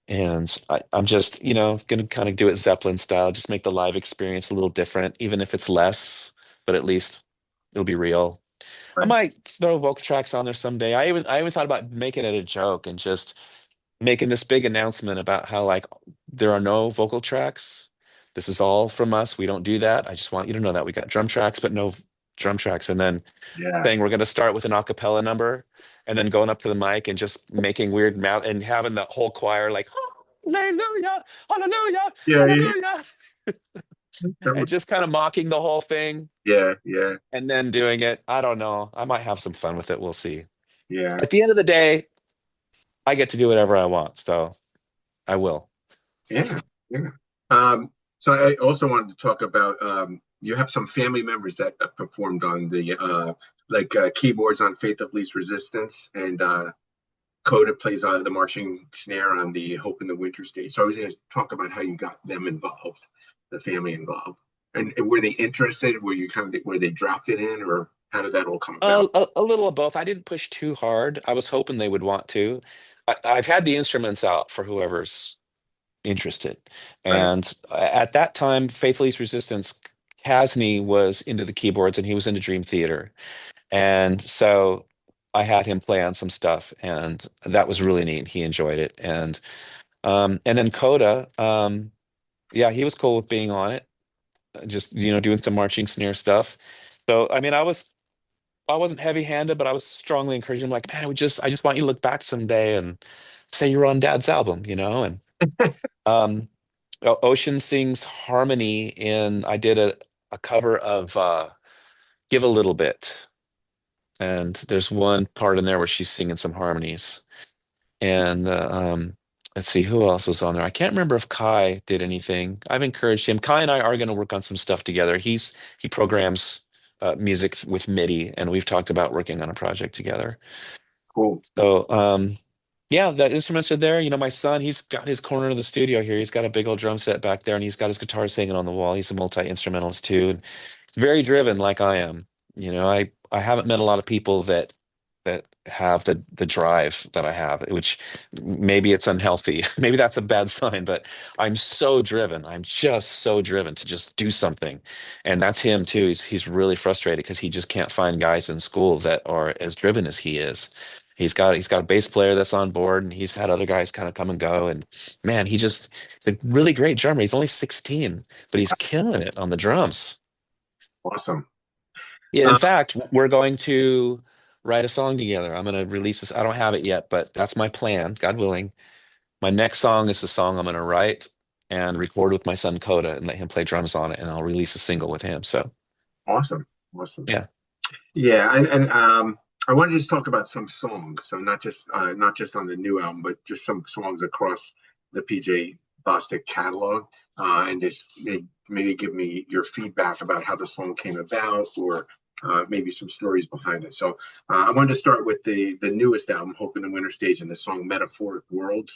And I'm just, gonna kind of do it Zeppelin style, just make the live experience a little different, even if it's less, but at least it'll be real. I Right. might throw vocal tracks on there someday. I even thought about making it a joke and just making this big announcement about how like there are no vocal tracks. This is all from us. We don't do that. I just want you to know that we got drum tracks, but no drum tracks. And then Yeah. saying we're going to start with an a cappella number and then going up to the mic and just making weird mouth and having the whole choir like hallelujah, hallelujah, Yeah. Yeah. hallelujah, Yeah. and just kind of mocking the whole thing Yeah. Yeah. and then doing it. I don't know. I might have some fun with it. We'll see. Yeah. At the end of the day, I get to do whatever I want, so I will. Yeah. Yeah. Um, so I also wanted to talk about you have some family members that performed on the keyboards on Faith of Least Resistance, and Coda plays the marching snare on the Hope in the Winter stage. So I was going to talk about how you got them involved, the family involved, and were they interested? Were you kind of were they drafted in, or how did that all come about? A little of both. I didn't push too hard. I was hoping they would want to. I've had the instruments out for whoever's interested. Right. And at that time, Faithfully's Resistance, Casney was into the keyboards and he was into Dream Theater. And so I had him play on some stuff and that was really neat. He enjoyed it. And then Coda, yeah, he was cool with being on it, just doing some marching snare stuff. So I mean, I wasn't heavy-handed, but I was strongly encouraging him, like, man, I just want you to look back someday and say you were on Dad's album, and um Ocean sings harmony in I did a cover of Give a Little Bit. And there's one part in there where she's singing some harmonies. And let's see who else was on there. I can't remember if Kai did anything. I've encouraged him. Kai and I are going to work on some stuff together. He programs music with MIDI, and we've talked about working on a project together. Cool. So, yeah, the instruments are there. My son, he's got his corner of the studio here. He's got a big old drum set back there, and he's got his guitars hanging on the wall. He's a multi-instrumentalist too, and he's very driven, like I am. I haven't met a lot of people that have the drive that I have, which maybe it's unhealthy. Maybe that's a bad sign, but I'm so driven. I'm just so driven to just do something, and that's him too. He's really frustrated because he just can't find guys in school that are as driven as he is. He's got a bass player that's on board, and he's had other guys kind of come and go. And man, he's a really great drummer. He's only 16, but he's killing it on the drums. Awesome. Yeah, in Uh, fact, we're going to write a song together. I'm going to release this. I don't have it yet, but that's my plan, God willing. My next song is the song I'm going to write and record with my son Coda and let him play drums on it, and I'll release a single with him. So, awesome. Awesome. yeah. Yeah, and I wanted to just talk about some songs. So not just on the new album, but just some songs across the PJ Bostic catalog, and just maybe give me your feedback about how the song came about, or maybe some stories behind it. So I wanted to start with the newest album, Hope in the Winter Stage, and the song "Metaphoric World."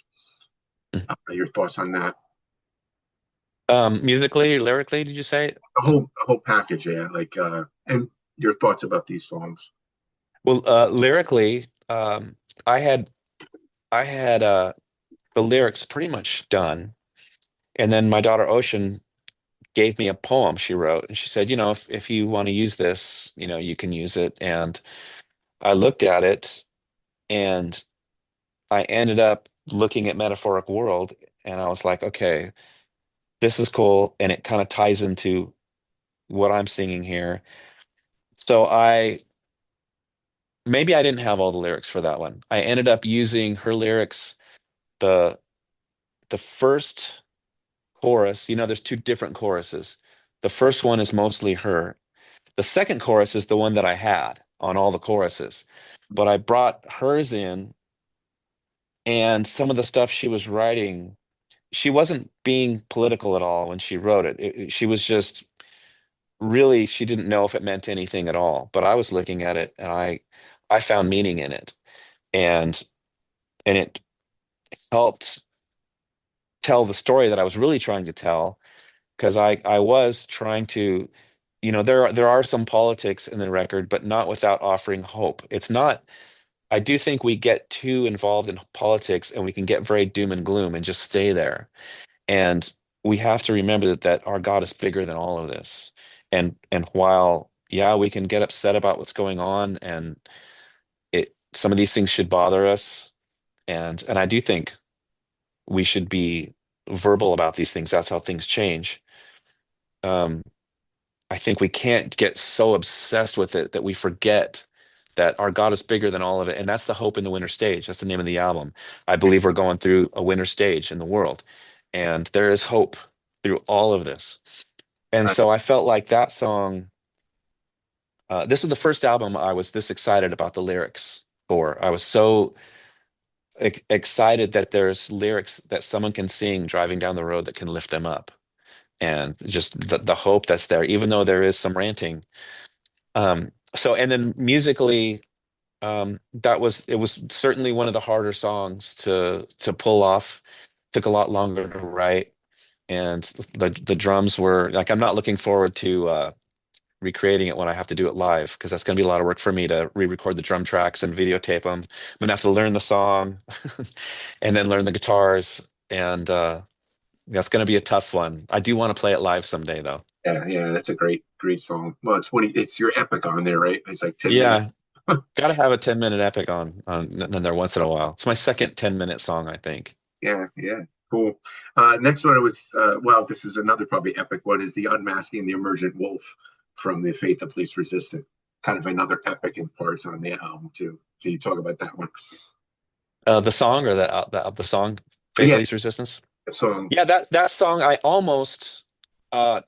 Your thoughts on that? Musically, lyrically, did you say? The whole package, yeah. And your thoughts about these songs. Well, lyrically, I had I had the lyrics pretty much done, and then my daughter Ocean gave me a poem she wrote, and she said, if you want to use this, you can use it. And I looked at it, and I ended up looking at Metaphoric World, and I was like, okay, this is cool, and it kind of ties into what I'm singing here. So maybe I didn't have all the lyrics for that one. I ended up using her lyrics, the the first chorus. There's two different choruses. The first one is mostly her. The second chorus is the one that I had on all the choruses, but I brought hers in, and some of the stuff she was writing, she wasn't being political at all when she wrote it. She was just really, she didn't know if it meant anything at all. But I was looking at it, and I found meaning in it, and it helped tell the story that I was really trying to tell, because I was trying to, there are some politics in the record, but not without offering hope. It's not, I do think we get too involved in politics and we can get very doom and gloom and just stay there. And we have to remember that our God is bigger than all of this. And while yeah, we can get upset about what's going on, and some of these things should bother us. And I do think we should be verbal about these things. That's how things change. Um, I think we can't get so obsessed with it that we forget that our God is bigger than all of it. And that's the hope in the winter stage. That's the name of the album. I believe we're going through a winter stage in the world, and there is hope through all of this. And Uh, so I felt like that song, this was the first album I was this excited about the lyrics for. I was so excited that there's lyrics that someone can sing driving down the road that can lift them up. And just the hope that's there, even though there is some ranting. So, and then musically, it was certainly one of the harder songs to pull off. Took a lot longer to write, and the drums were like, I'm not looking forward to recreating it when I have to do it live, because that's going to be a lot of work for me to re-record the drum tracks and videotape them. I'm gonna have to learn the song and then learn the guitars, and that's going to be a tough one. I do want to play it live someday, though. yeah, yeah, that's a great song. Well, it's your epic on there, right? It's like 10 minutes. Yeah, got to have a 10-minute epic on there once in a while. It's my second 10-minute song, I think. Yeah, yeah, cool. Next one was well, this is another probably epic one, is the Unmasking the Emergent Wolf from the Faith of Least Resistance. Kind of another epic in parts on the album too. Can you talk about that one? The song, or the song Faith Yeah, of Least Resistance? the song. Yeah, that song, I almost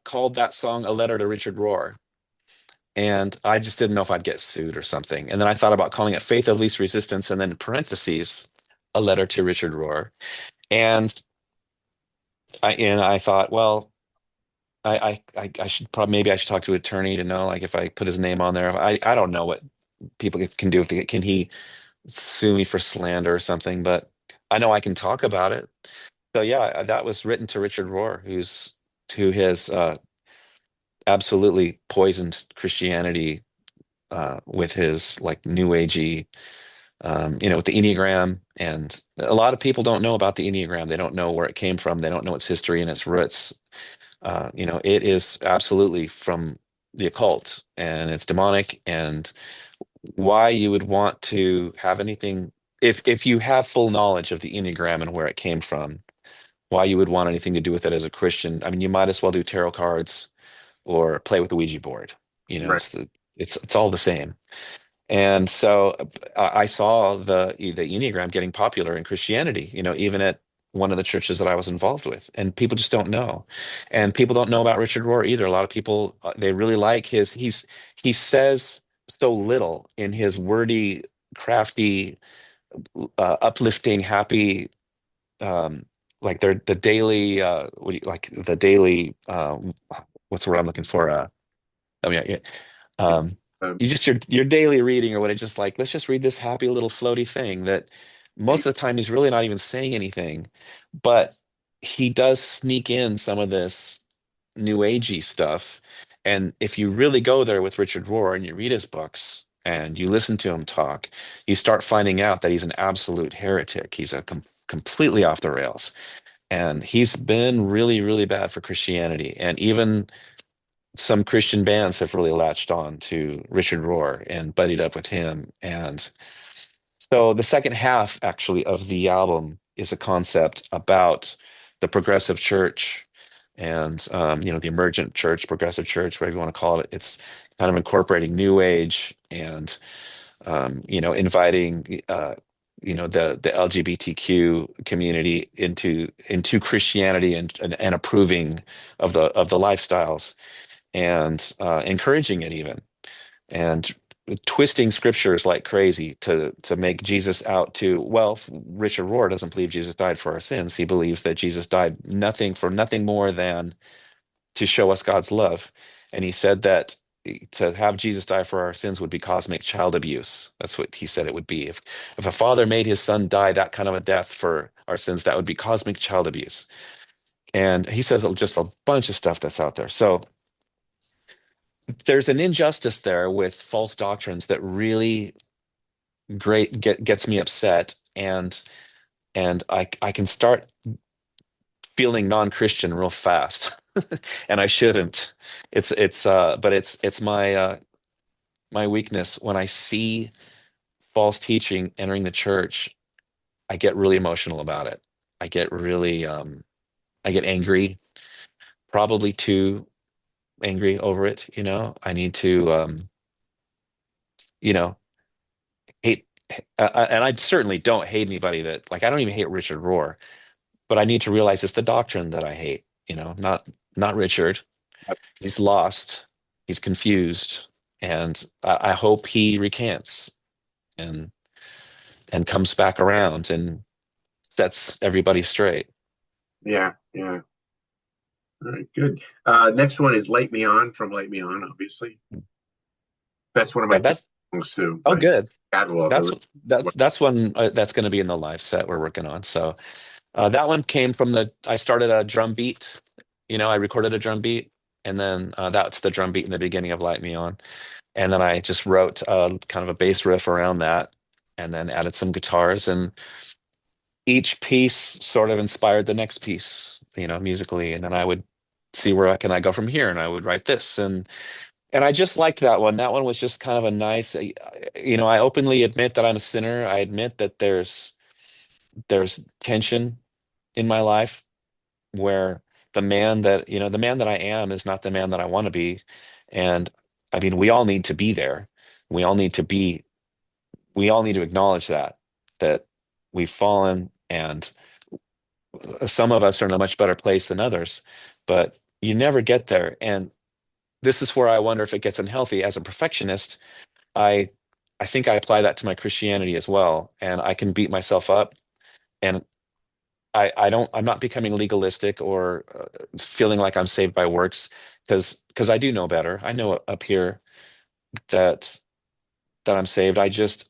called that song a letter to Richard Rohr. And I just didn't know if I'd get sued or something. And then I thought about calling it Faith of Least Resistance, and then in parentheses, a letter to Richard Rohr. And I thought, well, I should probably, maybe I should talk to an attorney to know, like, if I put his name on there. I don't know what people can do. If can he sue me for slander or something? But I know I can talk about it. So yeah, that was written to Richard Rohr, who has absolutely poisoned Christianity with his like new agey, with the Enneagram. And a lot of people don't know about the Enneagram. They don't know where it came from. They don't know its history and its roots. It is absolutely from the occult, and it's demonic. And why you would want to have anything, if you have full knowledge of the Enneagram and where it came from, why you would want anything to do with it as a Christian? I mean, you might as well do tarot cards or play with the Ouija board. Right. It's all the same. And so I saw the Enneagram getting popular in Christianity, even at one of the churches that I was involved with. And people just don't know. And people don't know about Richard Rohr either. A lot of people, they really like he says so little in his wordy, crafty, uplifting, happy, um, like they're the daily, what do you, like the daily, what's the word I'm looking for? I mean, yeah, um, Um, you just your daily reading or what, it's just like, let's just read this happy little floaty thing that most of the time he's really not even saying anything, but he does sneak in some of this new agey stuff. And if you really go there with Richard Rohr and you read his books and you listen to him talk, you start finding out that he's an absolute heretic. He's completely off the rails. And he's been really, really bad for Christianity. And even some Christian bands have really latched on to Richard Rohr and buddied up with him. And so the second half, actually, of the album is a concept about the progressive church and, the emergent church, progressive church, whatever you want to call it. It's kind of incorporating New Age and, inviting, the LGBTQ community into Christianity, and approving of the lifestyles, and encouraging it even, and twisting scriptures like crazy to make Jesus out to, well, Richard Rohr doesn't believe Jesus died for our sins. He believes that Jesus died nothing more than to show us God's love. And he said that to have Jesus die for our sins would be cosmic child abuse. That's what he said it would be. If a father made his son die that kind of a death for our sins, that would be cosmic child abuse. And he says just a bunch of stuff that's out there. So there's an injustice there with false doctrines that really gets me upset, and I can start feeling non-Christian real fast. And I shouldn't. But it's my my weakness. When I see false teaching entering the church, I get really emotional about it. I get really I get angry, probably too angry over it, you know. I need to you know, hate and I certainly don't hate anybody that like I don't even hate Richard Rohr, but I need to realize it's the doctrine that I hate, you know, not Richard. He's lost, he's confused, and I hope he recants and comes back around and sets everybody straight. Yeah, yeah. All right, good. Next one is Light Me On from Light Me On, obviously. That's one of Yeah, my favorite that's songs too. oh Like good. catalog. That's that's one that's going to be in the live set we're working on. So that one came from the I started a drum beat. You know, I recorded a drum beat, and then that's the drum beat in the beginning of Light Me On, and then I just wrote kind of a bass riff around that, and then added some guitars, and each piece sort of inspired the next piece, you know, musically, and then I would see where can I go from here, and I would write this, and I just liked that one. That one was just kind of a nice, you know, I openly admit that I'm a sinner. I admit that there's tension in my life where the man that I am is not the man that I want to be. And I mean, we all need to be there. We all need to be, we all need to acknowledge that we've fallen and some of us are in a much better place than others, but you never get there. And this is where I wonder if it gets unhealthy. As a perfectionist, I I think I apply that to my Christianity as well. And I can beat myself up and I'm not becoming legalistic or feeling like I'm saved by works because I do know better. I know up here that I'm saved. I just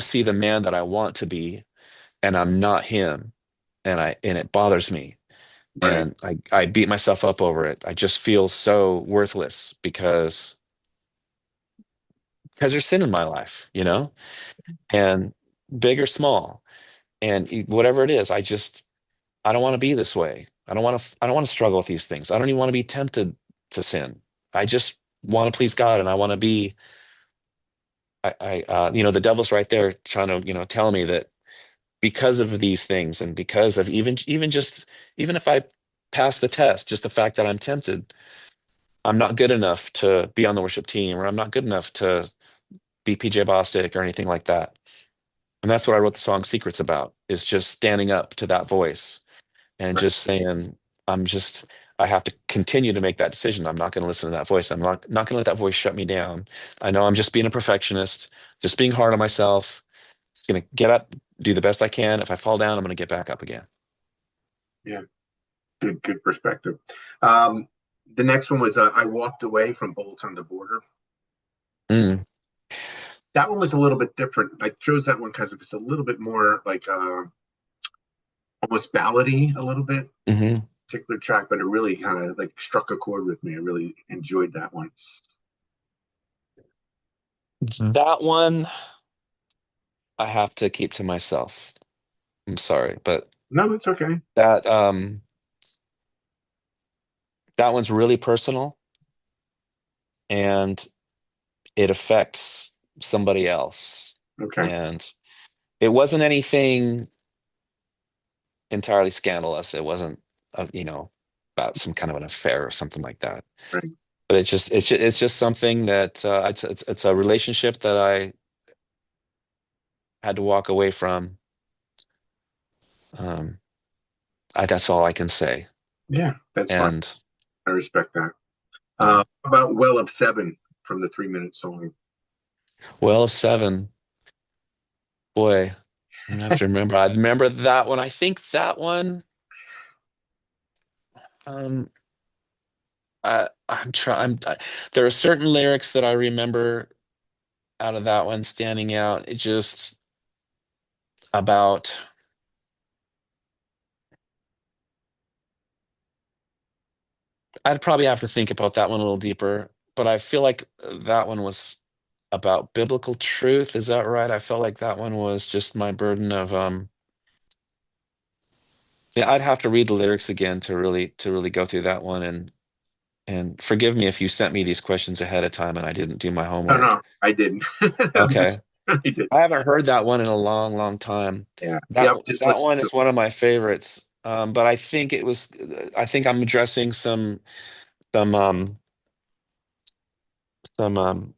see the man that I want to be and I'm not him and it bothers me Right. and I beat myself up over it. I just feel so worthless because there's sin in my life, you know, and big or small, and whatever it is, I don't want to be this way. I don't want to struggle with these things. I don't even want to be tempted to sin. I just want to please God, and I want to be. You know, the devil's right there trying to, you know, tell me that because of these things, and because of even if I pass the test, just the fact that I'm tempted, I'm not good enough to be on the worship team, or I'm not good enough to be PJ Bostic or anything like that. And that's what I wrote the song Secrets about, is just standing up to that voice and Right. just saying, I'm just, I have to continue to make that decision. I'm not going to listen to that voice. I'm not going to let that voice shut me down. I know I'm just being a perfectionist, just being hard on myself. Just going to get up, do the best I can. If I fall down, I'm going to get back up again. Yeah. Good perspective. Um, the next one was I Walked Away from Bolts on the Border. Mm, That one was a little bit different. I chose that one because it's a little bit more like almost ballady a little bit, hmm. particular track, but it really kind of like struck a chord with me. I really enjoyed that one. That one I have to keep to myself. I'm sorry, but No, it's okay. that um that one's really personal and it affects somebody else. Okay. And it wasn't anything entirely scandalous. It wasn't, you know, about some kind of an affair or something like that. Right. But it's just something that it's a relationship that I had to walk away from. Um, that's all I can say. Yeah, that's fine. And I respect that. yeah, How about Well of Seven from the 3 Minute Song? well, seven, boy, I'm gonna have to remember. I remember that one. I think that one. Um, I'm trying. There are certain lyrics that I remember out of that one standing out. It just about. I'd probably have to think about that one a little deeper, but I feel like that one was about biblical truth. Is that right? I felt like that one was just my burden of yeah, I'd have to read the lyrics again to really go through that one And forgive me if you sent me these questions ahead of time and I didn't do my I don't homework. know. I didn't. I'm Okay. just, I did. I haven't heard that one in a long, long time. Yeah. That Yep. Just that listen one to is one of my favorites. But I think it was I think I'm addressing some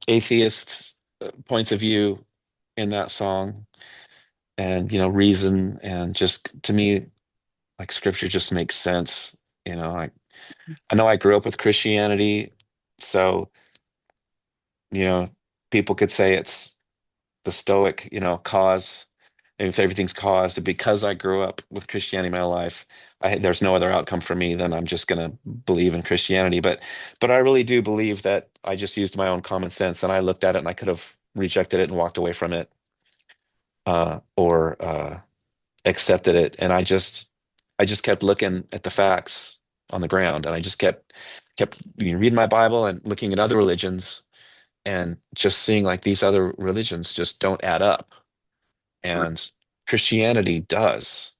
atheist points of view in that song, and reason, and just to me, like, scripture just makes sense. I know I grew up with Christianity, so you know people could say it's the Stoic, cause. If everything's caused because I grew up with Christianity my life, there's no other outcome for me than I'm just going to believe in Christianity. But I really do believe that I just used my own common sense, and I looked at it and I could have rejected it and walked away from it, or accepted it, and I just kept looking at the facts on the ground, and I just kept reading my Bible and looking at other religions, and just seeing like these other religions just don't add up, right. and Christianity does.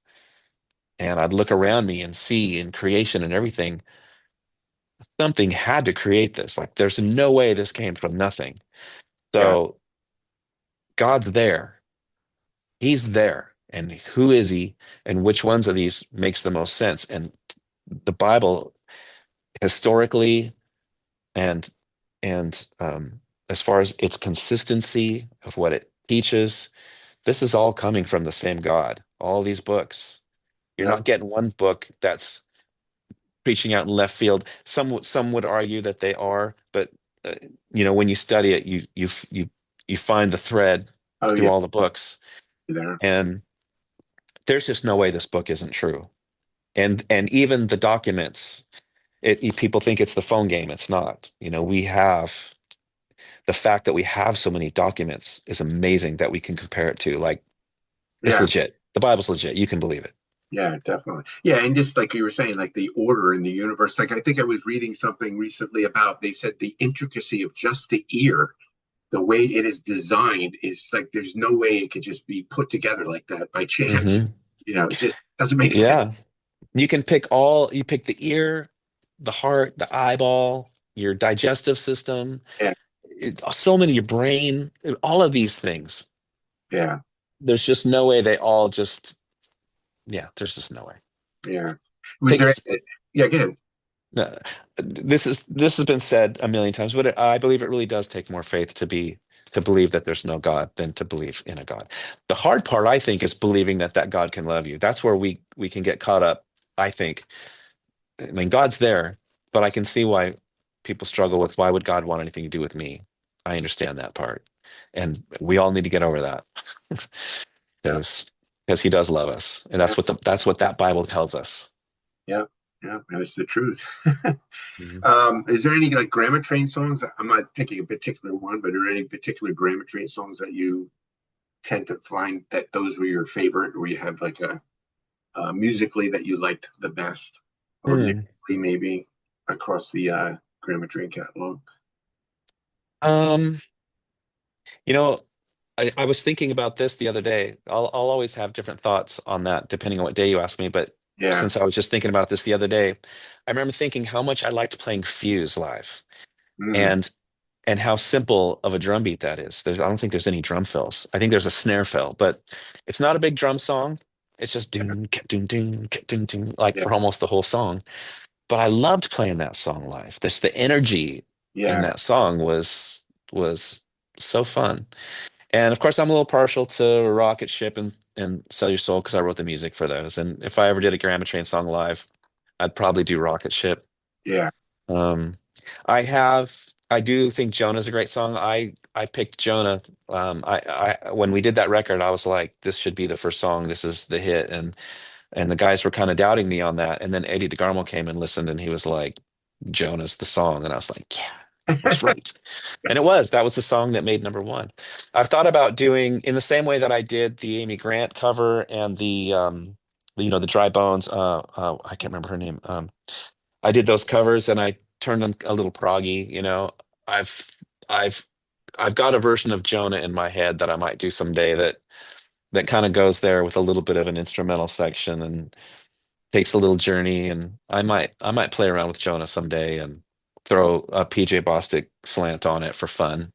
And I'd look around me and see in creation and everything, something had to create this. Like, there's no way this came from nothing. Yeah. So God's there. He's there. And who is he? And which ones of these makes the most sense? And the Bible, historically, and as far as its consistency of what it teaches, this is all coming from the same God. All these books. You're Yep. not getting one book that's preaching out in left field. Some would argue that they are, but uh, when you study it, you find the thread Oh, through yeah. all the books, There. and there's just no way this book isn't true. And even the documents, people think it's the phone game. It's not. We have the fact that we have so many documents is amazing that we can compare it to. Like, it's Yeah. legit. The Bible's legit. You can believe it. Yeah, definitely. Yeah, and just like you were saying, like the order in the universe. Like I think I was reading something recently about, they said the intricacy of just the ear, the way it is designed is like there's no way it could just be put together like that by chance. Hmm. It just doesn't make sense. Yeah. You pick the ear, the heart, the eyeball, your digestive system, Yeah, so many, your brain, all of these things. yeah, There's just no way they all just, yeah, there's just no way. yeah. Was there? Takes, Yeah, go ahead. this has been said a million times, but I believe it really does take more faith to believe that there's no God than to believe in a God. The hard part, I think, is believing that God can love you. That's where we can get caught up, I think. I mean, God's there, but I can see why people struggle with, why would God want anything to do with me? I understand that part. And we all need to get over that Yeah, because he does love us. And yeah, that's what that Bible tells us. yeah, yeah. And it's the truth. Mhm. Is there any like Grammar Train songs? I'm not picking a particular one, but are there any particular Grammar Train songs that you tend to find that those were your favorite, or you have like a musically that you liked the best, or Hmm. lyrically maybe across the Grammar Train catalog? Um, you know, I was thinking about this the other day. I'll always have different thoughts on that depending on what day you ask me. But Yeah. since I was just thinking about this the other day, I remember thinking how much I liked playing Fuse live. Mm, And how simple of a drum beat that is. I don't think there's any drum fills. I think there's a snare fill, but it's not a big drum song. It's just doon, doon, doon, doon, doon, like yeah. for almost the whole song. But I loved playing that song live. The energy in Yeah. that song was so fun. And of course, I'm a little partial to Rocket Ship and Sell Your Soul because I wrote the music for those. And if I ever did a GRAMMATRAIN song live, I'd probably do Rocket Ship. Yeah. Um, I do think Jonah's a great song. I picked Jonah. When we did that record, I was like, this should be the first song. This is the hit. And the guys were kind of doubting me on that. And then Eddie DeGarmo came and listened, and he was like, Jonah's the song. And I was like, yeah, I was right. And that was the song that made number one. I've thought about doing, in the same way that I did the Amy Grant cover and the Dry Bones. I can't remember her name. I did those covers and I turned them a little proggy. I've I've I've got a version of Jonah in my head that I might do someday, that kind of goes there with a little bit of an instrumental section and takes a little journey, and I might play around with Jonah someday and throw a PJ Bostic slant on it for fun.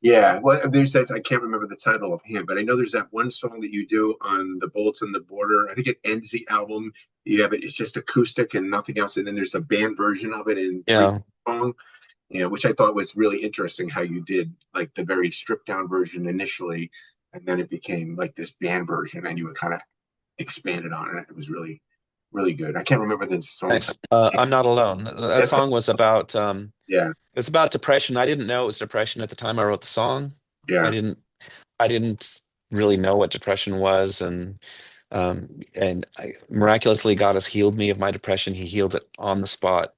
Yeah, well, there's that. I can't remember the title of him, but I know there's that one song that you do on the Bullets on the Border. I think it ends the album. You have it; it's just acoustic and nothing else, and then there's a band version of it in three Yeah, song. Yeah, which I thought was really interesting how you did like the very stripped down version initially, and then it became like this band version, and you would kind of expanded on it. It was really, really good. I can't remember the song. thanks. I'm not alone. That That's song was about yeah, it's about depression. I didn't know it was depression at the time I wrote the song. I yeah, didn't I didn't really know what depression was, and miraculously God has healed me of my depression. He healed it on the spot.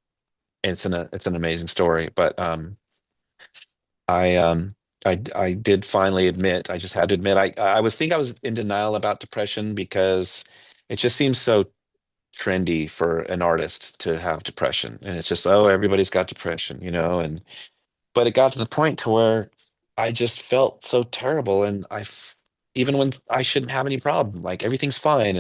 It's an amazing story. But I I did finally admit, I just had to admit, I was in denial about depression because it just seems so trendy for an artist to have depression. And it's just, oh, everybody's got depression, and but it got to the point to where I just felt so terrible, and even when I shouldn't have any problem, like everything's fine,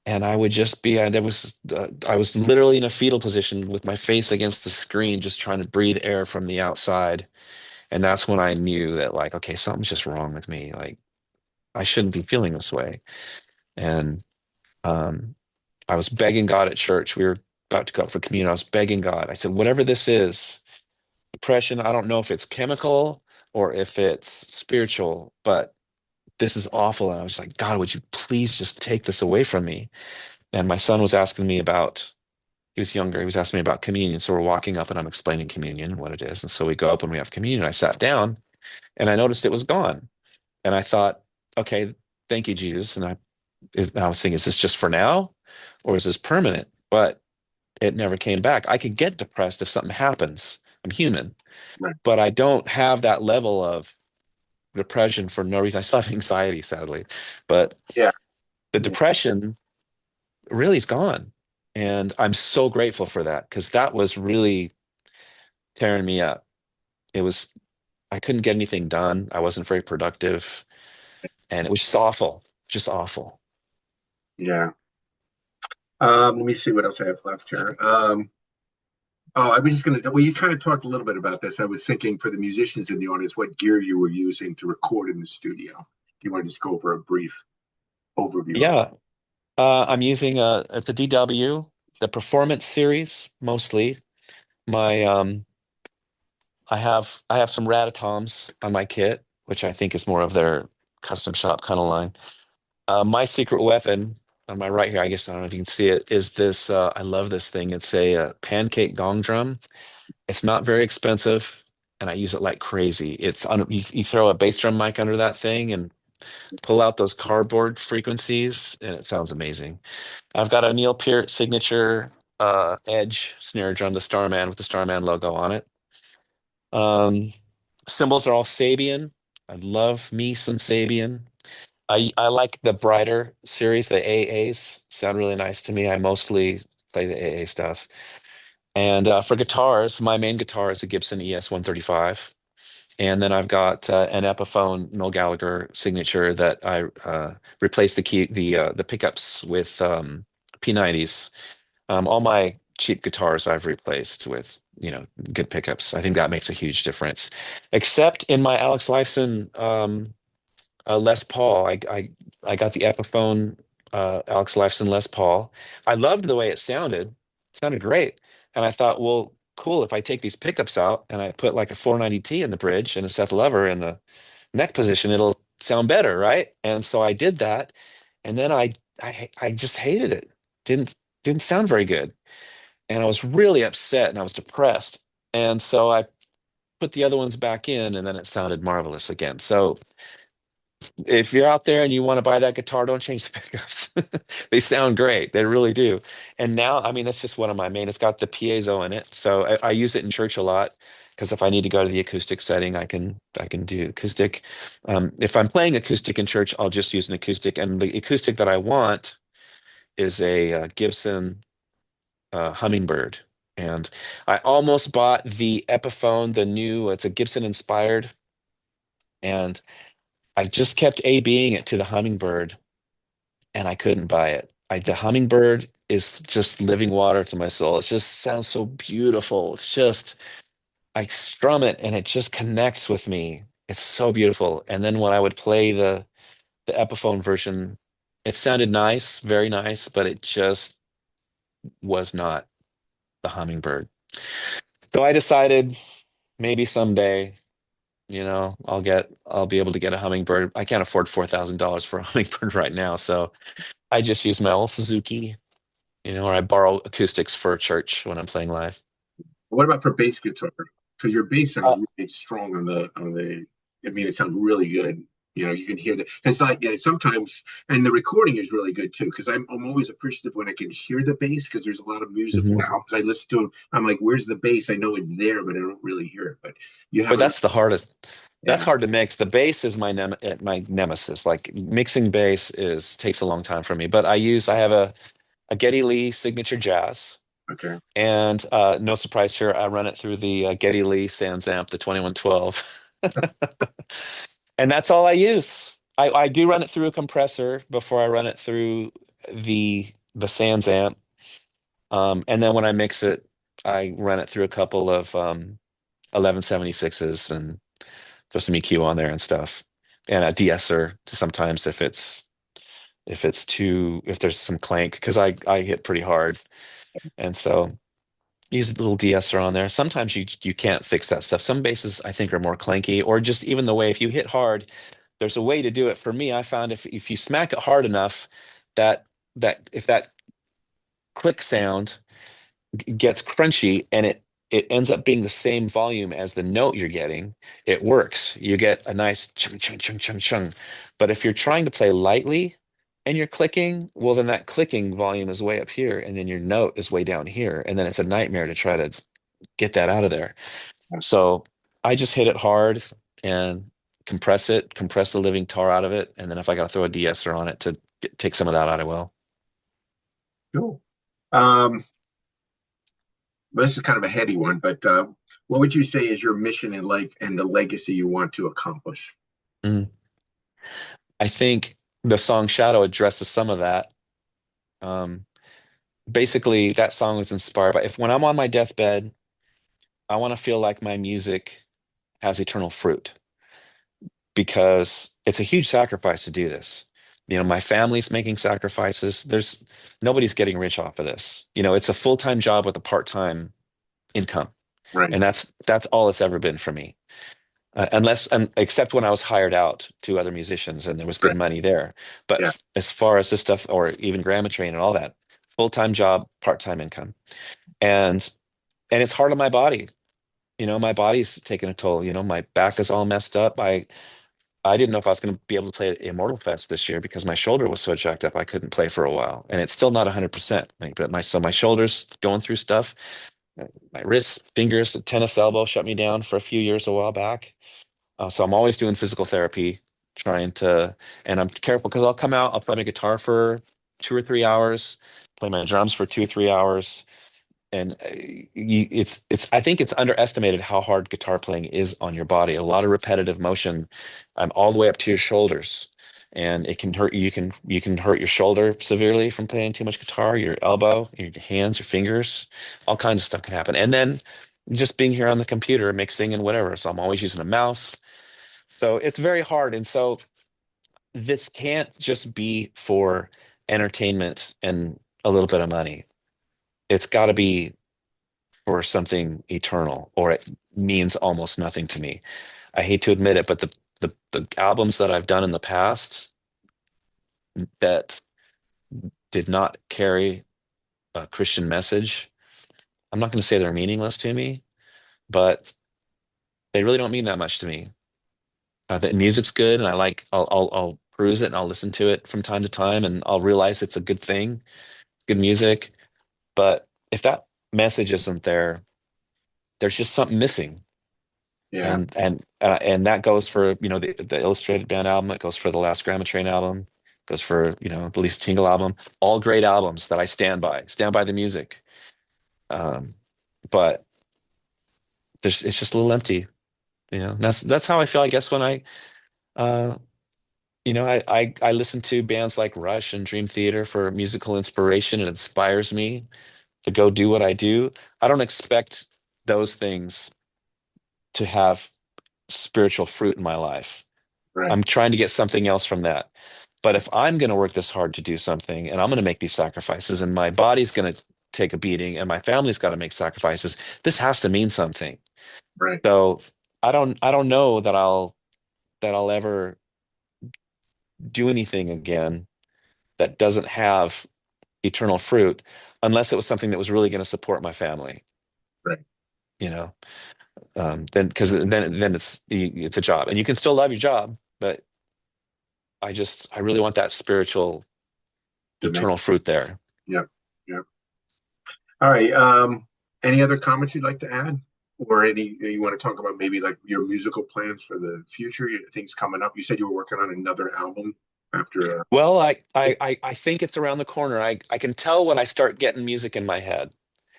and I would just be I was literally in a fetal position with my face against the screen, just trying to breathe air from the outside. And that's when I knew that, like, okay, something's just wrong with me. Like, I shouldn't be feeling this way. And um, I was begging God at church. We were about to go up for communion. I was begging God. I said, whatever this is, depression, I don't know if it's chemical or if it's spiritual, but this is awful. And I was like, God, would you please just take this away from me? And my son was asking me about, he was younger, he was asking me about communion. So we're walking up and I'm explaining communion, what it is. And so we go up and we have communion. I sat down and I noticed it was gone. And I thought, okay, thank you, Jesus. And I was thinking, is this just for now or is this permanent? But it never came back. I could get depressed if something happens. I'm human, right, but I don't have that level of depression for no reason. I still have anxiety, sadly, but yeah, the yeah, depression really is gone. And I'm so grateful for that because that was really tearing me up. It was, I couldn't get anything done. I wasn't very productive. And it was just awful, just awful. yeah. Let me see what else I have left here. Oh, I was just going to. Well, you kind of talked a little bit about this. I was thinking for the musicians in the audience, what gear you were using to record in the studio. If you want to just go over a brief overview of. Yeah. I'm using it's a DW, the Performance series mostly. My I have some Ratatoms on my kit, which I think is more of their custom shop kind of line. My secret weapon on my right here, I guess I don't know if you can see it, is this. I love this thing. It's a pancake gong drum. It's not very expensive, and I use it like crazy. You throw a bass drum mic under that thing and pull out those cardboard frequencies, and it sounds amazing. I've got a Neil Peart signature Edge snare drum, the Starman with the Starman logo on it. Um, Cymbals are all Sabian. I love me some Sabian. I like the brighter series, the AAs sound really nice to me. I mostly play the AA stuff. And for guitars, my main guitar is a Gibson ES 135. And then I've got an Epiphone Noel Gallagher signature that I replaced the pickups with P90s. All my cheap guitars I've replaced with, good pickups. I think that makes a huge difference. Except in my Alex Lifeson Les Paul, I got the Epiphone Alex Lifeson Les Paul. I loved the way it sounded. It sounded great, and I thought, well, cool. If I take these pickups out and I put like a 490T in the bridge and a Seth Lever in the neck position, it'll sound better, right? And so I did that, and then I just hated it. Didn't sound very good, and I was really upset and I was depressed. And so I put the other ones back in, and then it sounded marvelous again. So if you're out there and you want to buy that guitar, don't change the pickups. They sound great. They really do. And now, I mean, that's just one of my main. It's got the piezo in it, so I use it in church a lot because if I need to go to the acoustic setting, I can do acoustic. If I'm playing acoustic in church, I'll just use an acoustic, and the acoustic that I want is a Gibson Hummingbird. And I almost bought the Epiphone, the new. It's a Gibson inspired, and I just kept A-Bing it to the Hummingbird and I couldn't buy it. The Hummingbird is just living water to my soul. It just sounds so beautiful. It's just I strum it and it just connects with me. It's so beautiful. And then when I would play the Epiphone version, it sounded nice, very nice, but it just was not the hummingbird. So I decided maybe someday, I'll be able to get a hummingbird. I can't afford $4,000 for a hummingbird right now, so I just use my old Suzuki, or I borrow acoustics for church when I'm playing live. What about for bass guitar? Because your bass sounds Uh, really strong on the. I mean, it sounds really good. You can hear that. It's like sometimes, and the recording is really good too. Because I'm always appreciative when I can hear the bass because there's a lot of musical mhm. albums I listen to. I'm like, where's the bass? I know it's there, but I don't really hear it. But you have But a that's the hardest. That's yeah. hard to mix. The bass is my nemesis. Like mixing bass is takes a long time for me. But I have a Geddy Lee signature jazz. Okay. And no surprise here, I run it through the Geddy Lee Sans amp, the 2112. And that's all I use. I do run it through a compressor before I run it through the Sans amp. And then when I mix it, I run it through a couple of 1176s and throw some EQ on there and stuff. And a de-esser sometimes if there's some clank, because I hit pretty hard. And so use a little de-esser on there. Sometimes you can't fix that stuff. Some basses I think are more clanky, or just even the way if you hit hard, there's a way to do it. For me, I found if you smack it hard enough, that that if that click sound gets crunchy and it ends up being the same volume as the note you're getting, it works. You get a nice chung chung chung chung chung. But if you're trying to play lightly and you're clicking, well, then that clicking volume is way up here, and then your note is way down here, and then it's a nightmare to try to get that out of there. So I just hit it hard and compress the living tar out of it, and then if I got to throw a de-esser on it to take some of that out, I will. Cool. This is kind of a heady one, but what would you say is your mission in life and the legacy you want to accomplish? Mm. I think the song Shadow addresses some of that. Um, Basically, that song was inspired by if when I'm on my deathbed, I want to feel like my music has eternal fruit because it's a huge sacrifice to do this. My family's making sacrifices. Nobody's getting rich off of this. It's a full-time job with a part-time income, Right. and that's all it's ever been for me. Unless and except when I was hired out to other musicians and there was good Right. money there. But Yeah. as far as this stuff, or even GRAMMATRAIN and all that, full-time job, part-time income, and and it's hard on my body. My body's taking a toll. My back is all messed up. I didn't know if I was going to be able to play at Immortal Fest this year because my shoulder was so jacked up I couldn't play for a while, and it's still not 100%. But my shoulders going through stuff. My wrists, fingers, tennis elbow shut me down for a few years a while back. So I'm always doing physical therapy, trying to, and I'm careful because I'll come out, I'll play my guitar for 2 or 3 hours, play my drums for 2 or 3 hours, and I think it's underestimated how hard guitar playing is on your body. A lot of repetitive motion, all the way up to your shoulders, and it can hurt you. You can hurt your shoulder severely from playing too much guitar. Your elbow, your hands, your fingers, all kinds of stuff can happen. And then just being here on the computer, mixing and whatever. So I'm always using a mouse. So it's very hard. And so this can't just be for entertainment and a little bit of money. It's got to be for something eternal, or it means almost nothing to me. I hate to admit it, but the albums that I've done in the past that did not carry a Christian message, I'm not going to say they're meaningless to me, but they really don't mean that much to me. The music's good, and I'll peruse it and I'll listen to it from time to time, and I'll realize it's a good thing, it's good music. But if that message isn't there, there's just something missing. Yeah. And that goes for the Illustrated Band album. It goes for the last GRAMMATRAIN album. Goes for the Lisa Tingle album. All great albums that I stand by the music. Um, but it's just a little empty. That's how I feel. I guess when I uh, I listen to bands like Rush and Dream Theater for musical inspiration. It inspires me to go do what I do. I don't expect those things to have spiritual fruit in my life. Right, I'm trying to get something else from that. But if I'm going to work this hard to do something and I'm going to make these sacrifices and my body's going to take a beating and my family's got to make sacrifices, this has to mean something. right, So I don't know that I'll ever do anything again that doesn't have eternal fruit unless it was something that was really going to support my family, right. you know. Then because then it's a job and you can still love your job, but I really want that spiritual Dimension. eternal fruit there. Yep, yep. All right. Any other comments you'd like to add? Or any you want to talk about maybe like your musical plans for the future, things coming up? You said you were working on another album after Well, I think it's around the corner. I can tell when I start getting music in my head.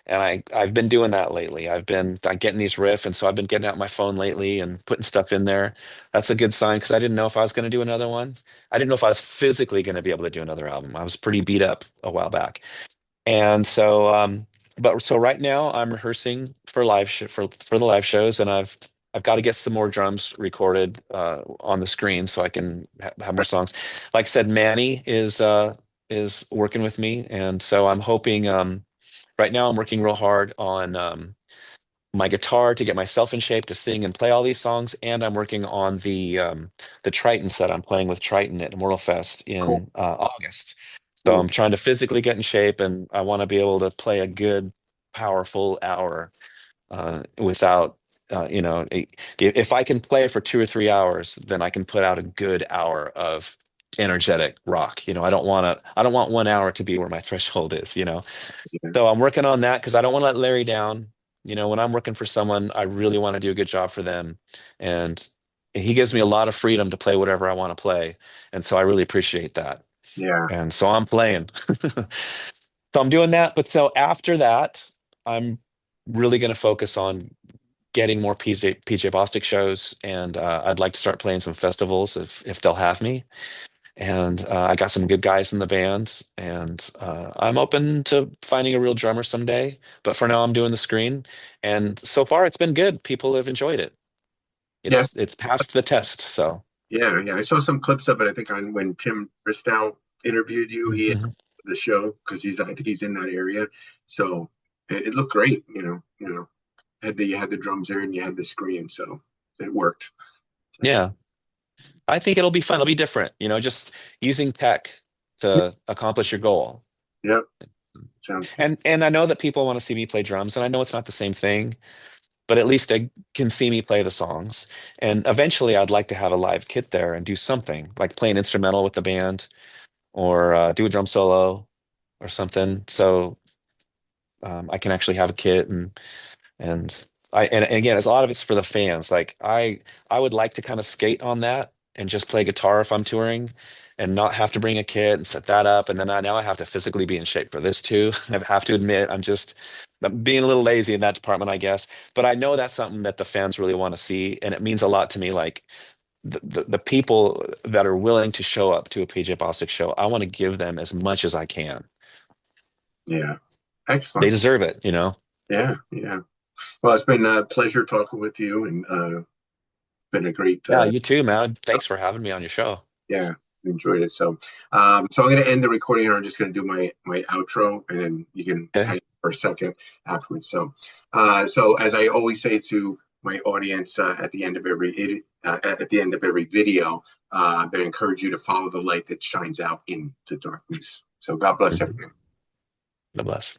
And I've been doing that lately. I'm getting these riff, and so I've been getting out my phone lately and putting stuff in there. That's a good sign because I didn't know if I was going to do another one. I didn't know if I was physically going to be able to do another album. I was pretty beat up a while back. And so, but so right now I'm rehearsing for for the live shows, and I've got to get some more drums recorded on the screen so I can have more songs. Like I said, Manny is working with me, and so I'm hoping. Right now, I'm working real hard on my guitar to get myself in shape to sing and play all these songs, and I'm working on the Triton set. I'm playing with Triton at Immortal Fest cool, in August. So cool. I'm trying to physically get in shape, and I want to be able to play a good, powerful hour without, if I can play for 2 or 3 hours, then I can put out a good hour of energetic rock. I don't want 1 hour to be where my threshold is, Yeah, so I'm working on that because I don't want to let Larry down. When I'm working for someone, I really want to do a good job for them. And he gives me a lot of freedom to play whatever I want to play. And so I really appreciate that. yeah, And so I'm playing. So I'm doing that. But so after that, I'm really going to focus on getting more PJ Bostic shows. And I'd like to start playing some festivals if they'll have me. And I got some good guys in the band, and I'm open to finding a real drummer someday. But for now, I'm doing the screen, and so far it's been good. People have enjoyed it. yeah, It's passed the test. So yeah, yeah. I saw some clips of it. I think on when Tim Bristow interviewed you, he had Mhm. the show because I think he's in that area. So it looked great. Had the you had the drums there and you had the screen, so it worked. So Yeah, I think it'll be fun. It'll be different. Just using tech yeah, to accomplish your goal. yeah, sounds good. And I know that people want to see me play drums, and I know it's not the same thing, but at least they can see me play the songs. And eventually, I'd like to have a live kit there and do something like play an instrumental with the band or do a drum solo or something. So I can actually have a kit and again, it's a lot of it's for the fans. Like I would like to kind of skate on that and just play guitar if I'm touring and not have to bring a kit and set that up. And then now I have to physically be in shape for this too. I have to admit, I'm being a little lazy in that department, I guess. But I know that's something that the fans really want to see, and it means a lot to me. Like the people that are willing to show up to a PJ Bostic show, I want to give them as much as I can. Yeah, They excellent. deserve it. Yeah, yeah. Well, it's been a pleasure talking with you, and been a great. Yeah, you too, man. Thanks for having me on your show. Yeah, enjoyed it. So I'm going to end the recording, and I'm just going to do my outro, and then you can Okay. hang for a second afterwards. So as I always say to my audience at the end of every video, that I encourage you to follow the light that shines out in the darkness. So God bless Mhm. everyone. God bless.